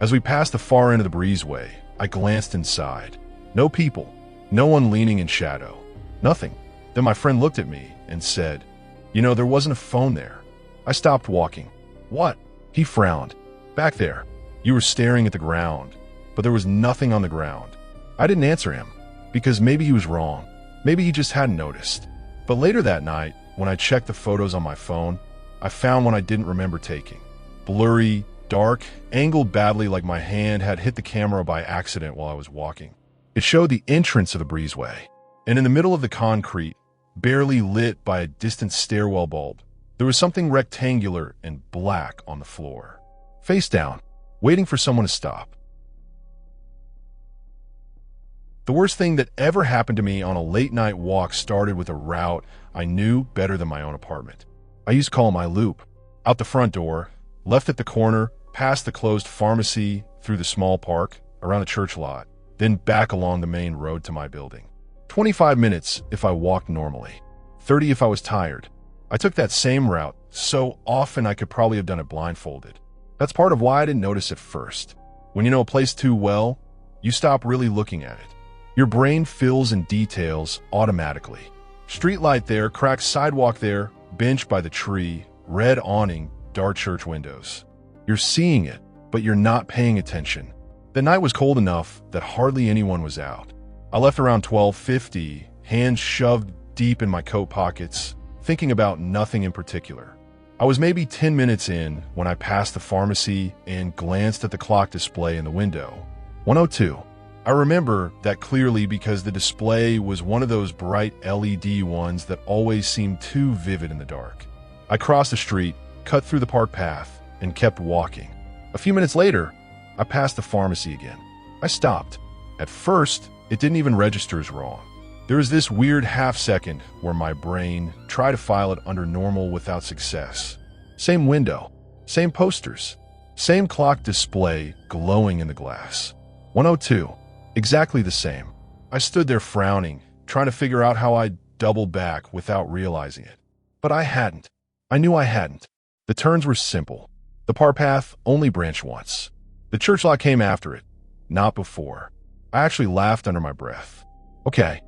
As we passed the far end of the breezeway, I glanced inside. No people, no one leaning in shadow, nothing. Then my friend looked at me and said, "You know, there wasn't a phone there." I stopped walking. "What?" He frowned. "Back there. You were staring at the ground, but there was nothing on the ground." I didn't answer him, because maybe he was wrong. Maybe he just hadn't noticed. But later that night, when I checked the photos on my phone, I found one I didn't remember taking. Blurry, dark, angled badly like my hand had hit the camera by accident while I was walking. It showed the entrance of the breezeway, and in the middle of the concrete, barely lit by a distant stairwell bulb, there was something rectangular and black on the floor. Face down, waiting for someone to stop. The worst thing that ever happened to me on a late-night walk started with a route I knew better than my own apartment. I used to call my loop. Out the front door, left at the corner, past the closed pharmacy, through the small park, around the church lot, then back along the main road to my building. 25 minutes if I walked normally. 30 if I was tired. I took that same route so often I could probably have done it blindfolded. That's part of why I didn't notice at first. When you know a place too well, you stop really looking at it. Your brain fills in details automatically. Street light there, cracked sidewalk there, bench by the tree, red awning, dark church windows. You're seeing it, but you're not paying attention. The night was cold enough that hardly anyone was out. I left around 12:50, hands shoved deep in my coat pockets, thinking about nothing in particular. I was maybe 10 minutes in when I passed the pharmacy and glanced at the clock display in the window. 1:02. I remember that clearly because the display was one of those bright LED ones that always seemed too vivid in the dark. I crossed the street, cut through the park path, and kept walking. A few minutes later, I passed the pharmacy again. I stopped. At first, it didn't even register as wrong. There was this weird half-second where my brain tried to file it under normal without success. Same window, same posters, same clock display glowing in the glass. 1:02. Exactly the same. I stood there frowning, trying to figure out how I'd double back without realizing it. But I hadn't. I knew I hadn't. The turns were simple. The park path only branched once. The church lot came after it, not before. I actually laughed under my breath. Okay,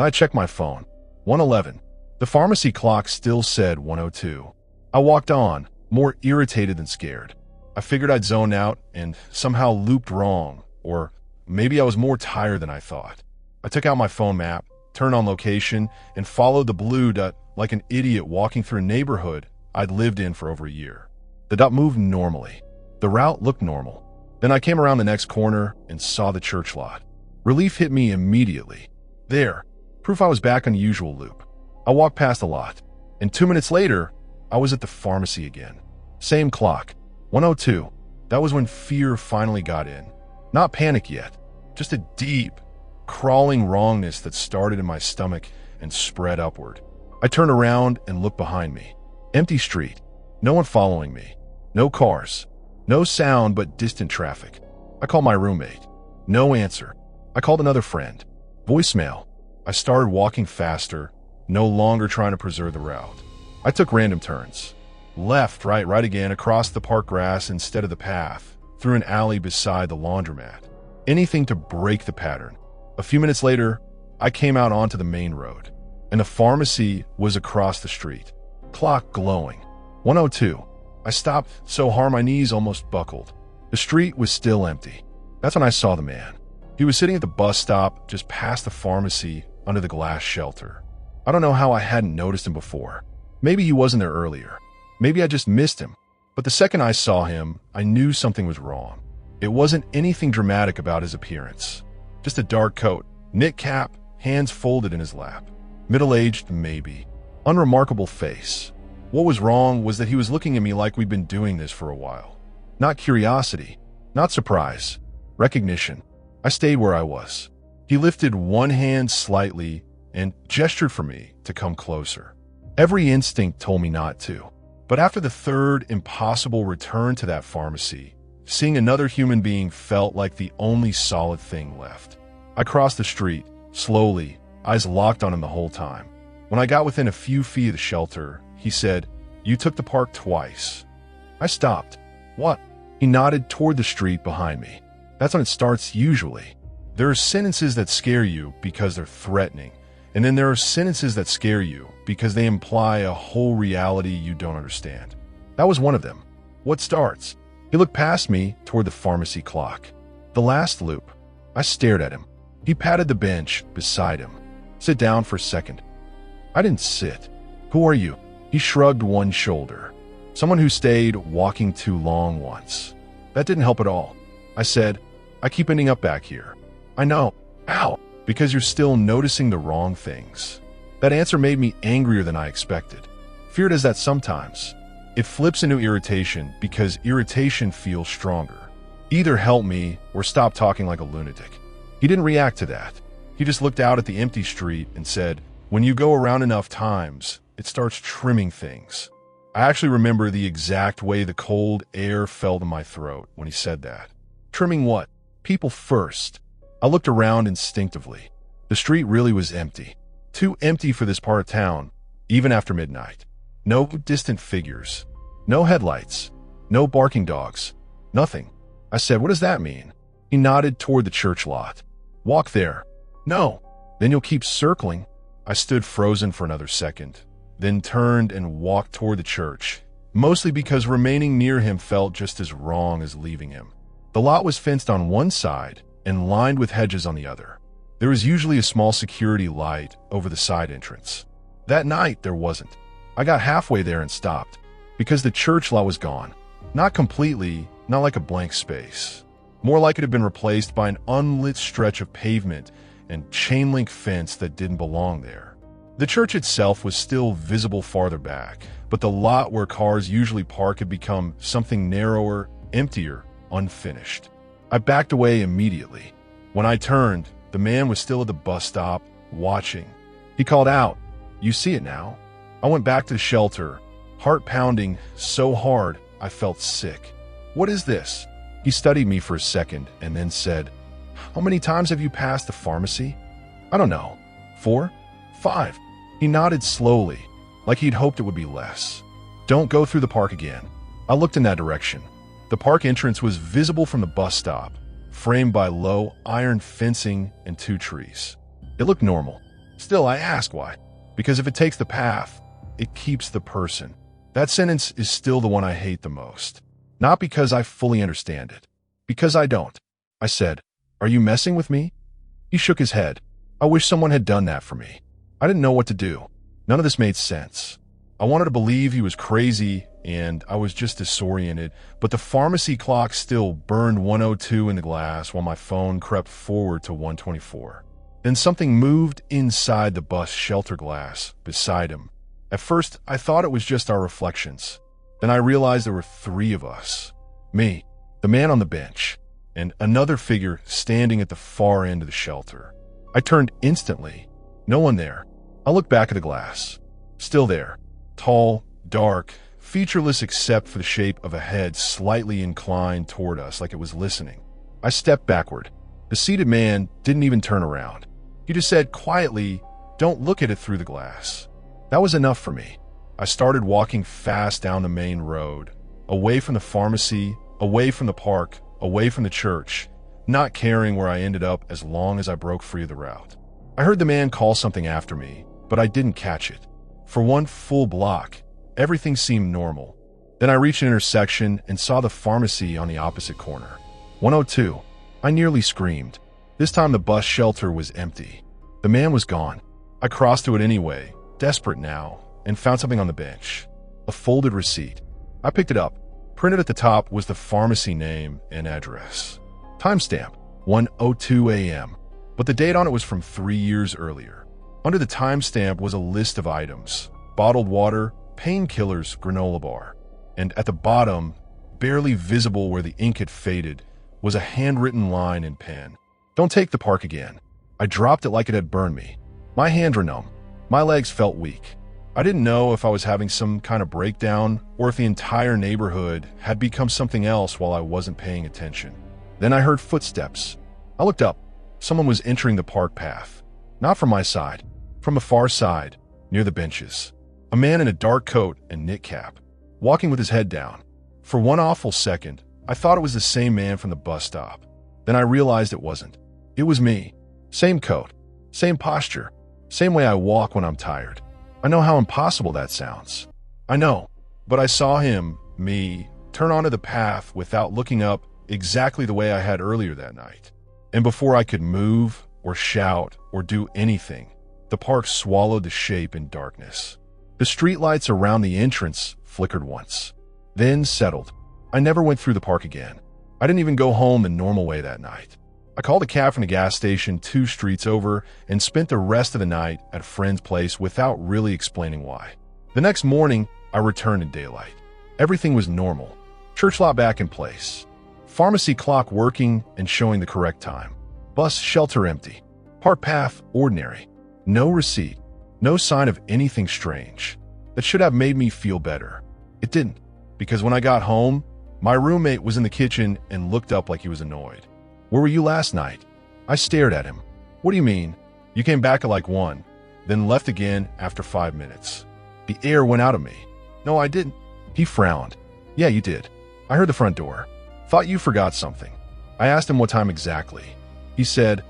Then I checked my phone. 1:11. The pharmacy clock still said 1:02. I walked on, more irritated than scared. I figured I'd zoned out and somehow looped wrong, or maybe I was more tired than I thought. I took out my phone map, turned on location, and followed the blue dot like an idiot walking through a neighborhood I'd lived in for over a year. The dot moved normally. The route looked normal. Then I came around the next corner and saw the church lot. Relief hit me immediately. There, proof I was back on the usual loop. I walked past the lot, and 2 minutes later, I was at the pharmacy again. Same clock, 1:02. That was when fear finally got in. Not panic yet, just a deep, crawling wrongness that started in my stomach and spread upward. I turned around and looked behind me. Empty street. No one following me. No cars. No sound but distant traffic. I called my roommate. No answer. I called another friend. Voicemail. I started walking faster, no longer trying to preserve the route. I took random turns. Left, right again, across the park grass instead of the path, through an alley beside the laundromat. Anything to break the pattern. A few minutes later, I came out onto the main road, and the pharmacy was across the street. Clock glowing. 1:02. I stopped so hard my knees almost buckled. The street was still empty. That's when I saw the man. He was sitting at the bus stop just past the pharmacy under the glass shelter. I don't know how I hadn't noticed him before. Maybe he wasn't there earlier. Maybe I just missed him. But the second I saw him, I knew something was wrong. It wasn't anything dramatic about his appearance. Just a dark coat, knit cap, hands folded in his lap. Middle-aged, maybe. Unremarkable face. What was wrong was that he was looking at me like we'd been doing this for a while. Not curiosity, not surprise, recognition. I stayed where I was. He lifted one hand slightly and gestured for me to come closer. Every instinct told me not to. But after the third impossible return to that pharmacy, seeing another human being felt like the only solid thing left. I crossed the street, slowly, eyes locked on him the whole time. When I got within a few feet of the shelter, he said, "You took the park twice." I stopped. "What?" He nodded toward the street behind me. That's when it starts usually. There are sentences that scare you because they're threatening, and then there are sentences that scare you because they imply a whole reality you don't understand. That was one of them. What starts? He looked past me toward the pharmacy clock. The last loop. I stared at him. He patted the bench beside him. "Sit down for a second." I didn't sit. "Who are you?" He shrugged one shoulder. "Someone who stayed walking too long once." That didn't help at all. I said, "I keep ending up back here." "I know." "Ow." "Because you're still noticing the wrong things." That answer made me angrier than I expected. Fear does that sometimes. It flips into irritation because irritation feels stronger. Either help me or stop talking like a lunatic. He didn't react to that. He just looked out at the empty street and said, "When you go around enough times, it starts trimming things." I actually remember the exact way the cold air felt in my throat when he said that. Trimming what? People first. I looked around instinctively. The street really was empty. Too empty for this part of town, even after midnight. No distant figures. No headlights. No barking dogs. Nothing. I said, "What does that mean?" He nodded toward the church lot. "Walk there." "No." "Then you'll keep circling." I stood frozen for another second, then turned and walked toward the church, mostly because remaining near him felt just as wrong as leaving him. The lot was fenced on one side and lined with hedges on the other. There was usually a small security light over the side entrance. That night, there wasn't. I got halfway there and stopped, because the church lot was gone. Not completely, not like a blank space. More like it had been replaced by an unlit stretch of pavement and chain-link fence that didn't belong there. The church itself was still visible farther back, but the lot where cars usually park had become something narrower, emptier, unfinished. I backed away immediately. When I turned, the man was still at the bus stop, watching. He called out, "You see it now?" I went back to the shelter, heart pounding so hard I felt sick. "What is this?" He studied me for a second and then said, "How many times have you passed the pharmacy?" "I don't know. 4? 5. He nodded slowly, like he'd hoped it would be less. "Don't go through the park again." I looked in that direction. The park entrance was visible from the bus stop, framed by low iron fencing and 2 trees. It looked normal. Still, I ask why. Because if it takes the path, it keeps the person. That sentence is still the one I hate the most. Not because I fully understand it. Because I don't. I said, "Are you messing with me?" He shook his head. I wish someone had done that for me. I didn't know what to do. None of this made sense. I wanted to believe he was crazy and I was just disoriented, but the pharmacy clock still burned 102 in the glass while my phone crept forward to 124. Then something moved inside the bus shelter glass beside him. At first, I thought it was just our reflections. Then I realized there were 3 of us. Me, the man on the bench, and another figure standing at the far end of the shelter. I turned instantly. No one there. I looked back at the glass. Still there. Tall, dark, featureless except for the shape of a head slightly inclined toward us like it was listening. I stepped backward. The seated man didn't even turn around. He just said quietly, "Don't look at it through the glass." That was enough for me. I started walking fast down the main road, away from the pharmacy, away from the park, away from the church, not caring where I ended up as long as I broke free of the route. I heard the man call something after me, but I didn't catch it. For one full block, everything seemed normal. Then I reached an intersection and saw the pharmacy on the opposite corner. 102. I nearly screamed. This time the bus shelter was empty. The man was gone. I crossed to it anyway, desperate now, and found something on the bench. A folded receipt. I picked it up. Printed at the top was the pharmacy name and address. Timestamp, 1:02 a.m. But the date on it was from 3 years earlier. Under the timestamp was a list of items: bottled water, painkillers, granola bar. And at the bottom, barely visible where the ink had faded, was a handwritten line in pen. "Don't take the park again." I dropped it like it had burned me. My hands were numb. My legs felt weak. I didn't know if I was having some kind of breakdown or if the entire neighborhood had become something else while I wasn't paying attention. Then I heard footsteps. I looked up. Someone was entering the park path. Not from my side, from the far side, near the benches. A man in a dark coat and knit cap, walking with his head down. For one awful second, I thought it was the same man from the bus stop. Then I realized it wasn't. It was me. Same coat, same posture, same way I walk when I'm tired. I know how impossible that sounds. I know, but I saw him, me, turn onto the path without looking up exactly the way I had earlier that night. And before I could move or shout or do anything, the park swallowed the shape in darkness. The streetlights around the entrance flickered once, then settled. I never went through the park again. I didn't even go home the normal way that night. I called a cab from the gas station 2 streets over and spent the rest of the night at a friend's place without really explaining why. The next morning, I returned in daylight. Everything was normal. Church lot back in place. Pharmacy clock working and showing the correct time. Bus shelter empty. Park path ordinary. No receipt. No sign of anything strange. That should have made me feel better. It didn't, because when I got home, my roommate was in the kitchen and looked up like he was annoyed. "Where were you last night?" I stared at him. "What do you mean? You came back at like 1, then left again after 5 minutes." The air went out of me. "No, I didn't." He frowned. "Yeah, you did. I heard the front door. Thought you forgot something." I asked him what time exactly. He said,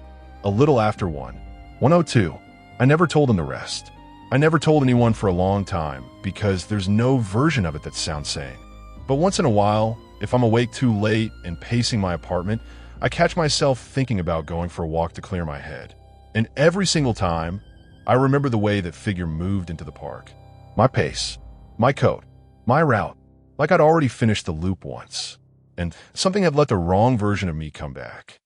"A little after 1. 1:02. I never told him the rest. I never told anyone for a long time because there's no version of it that sounds sane. But once in a while, if I'm awake too late and pacing my apartment, I catch myself thinking about going for a walk to clear my head. And every single time, I remember the way that figure moved into the park. My pace, my coat, my route, like I'd already finished the loop once. And something had let the wrong version of me come back.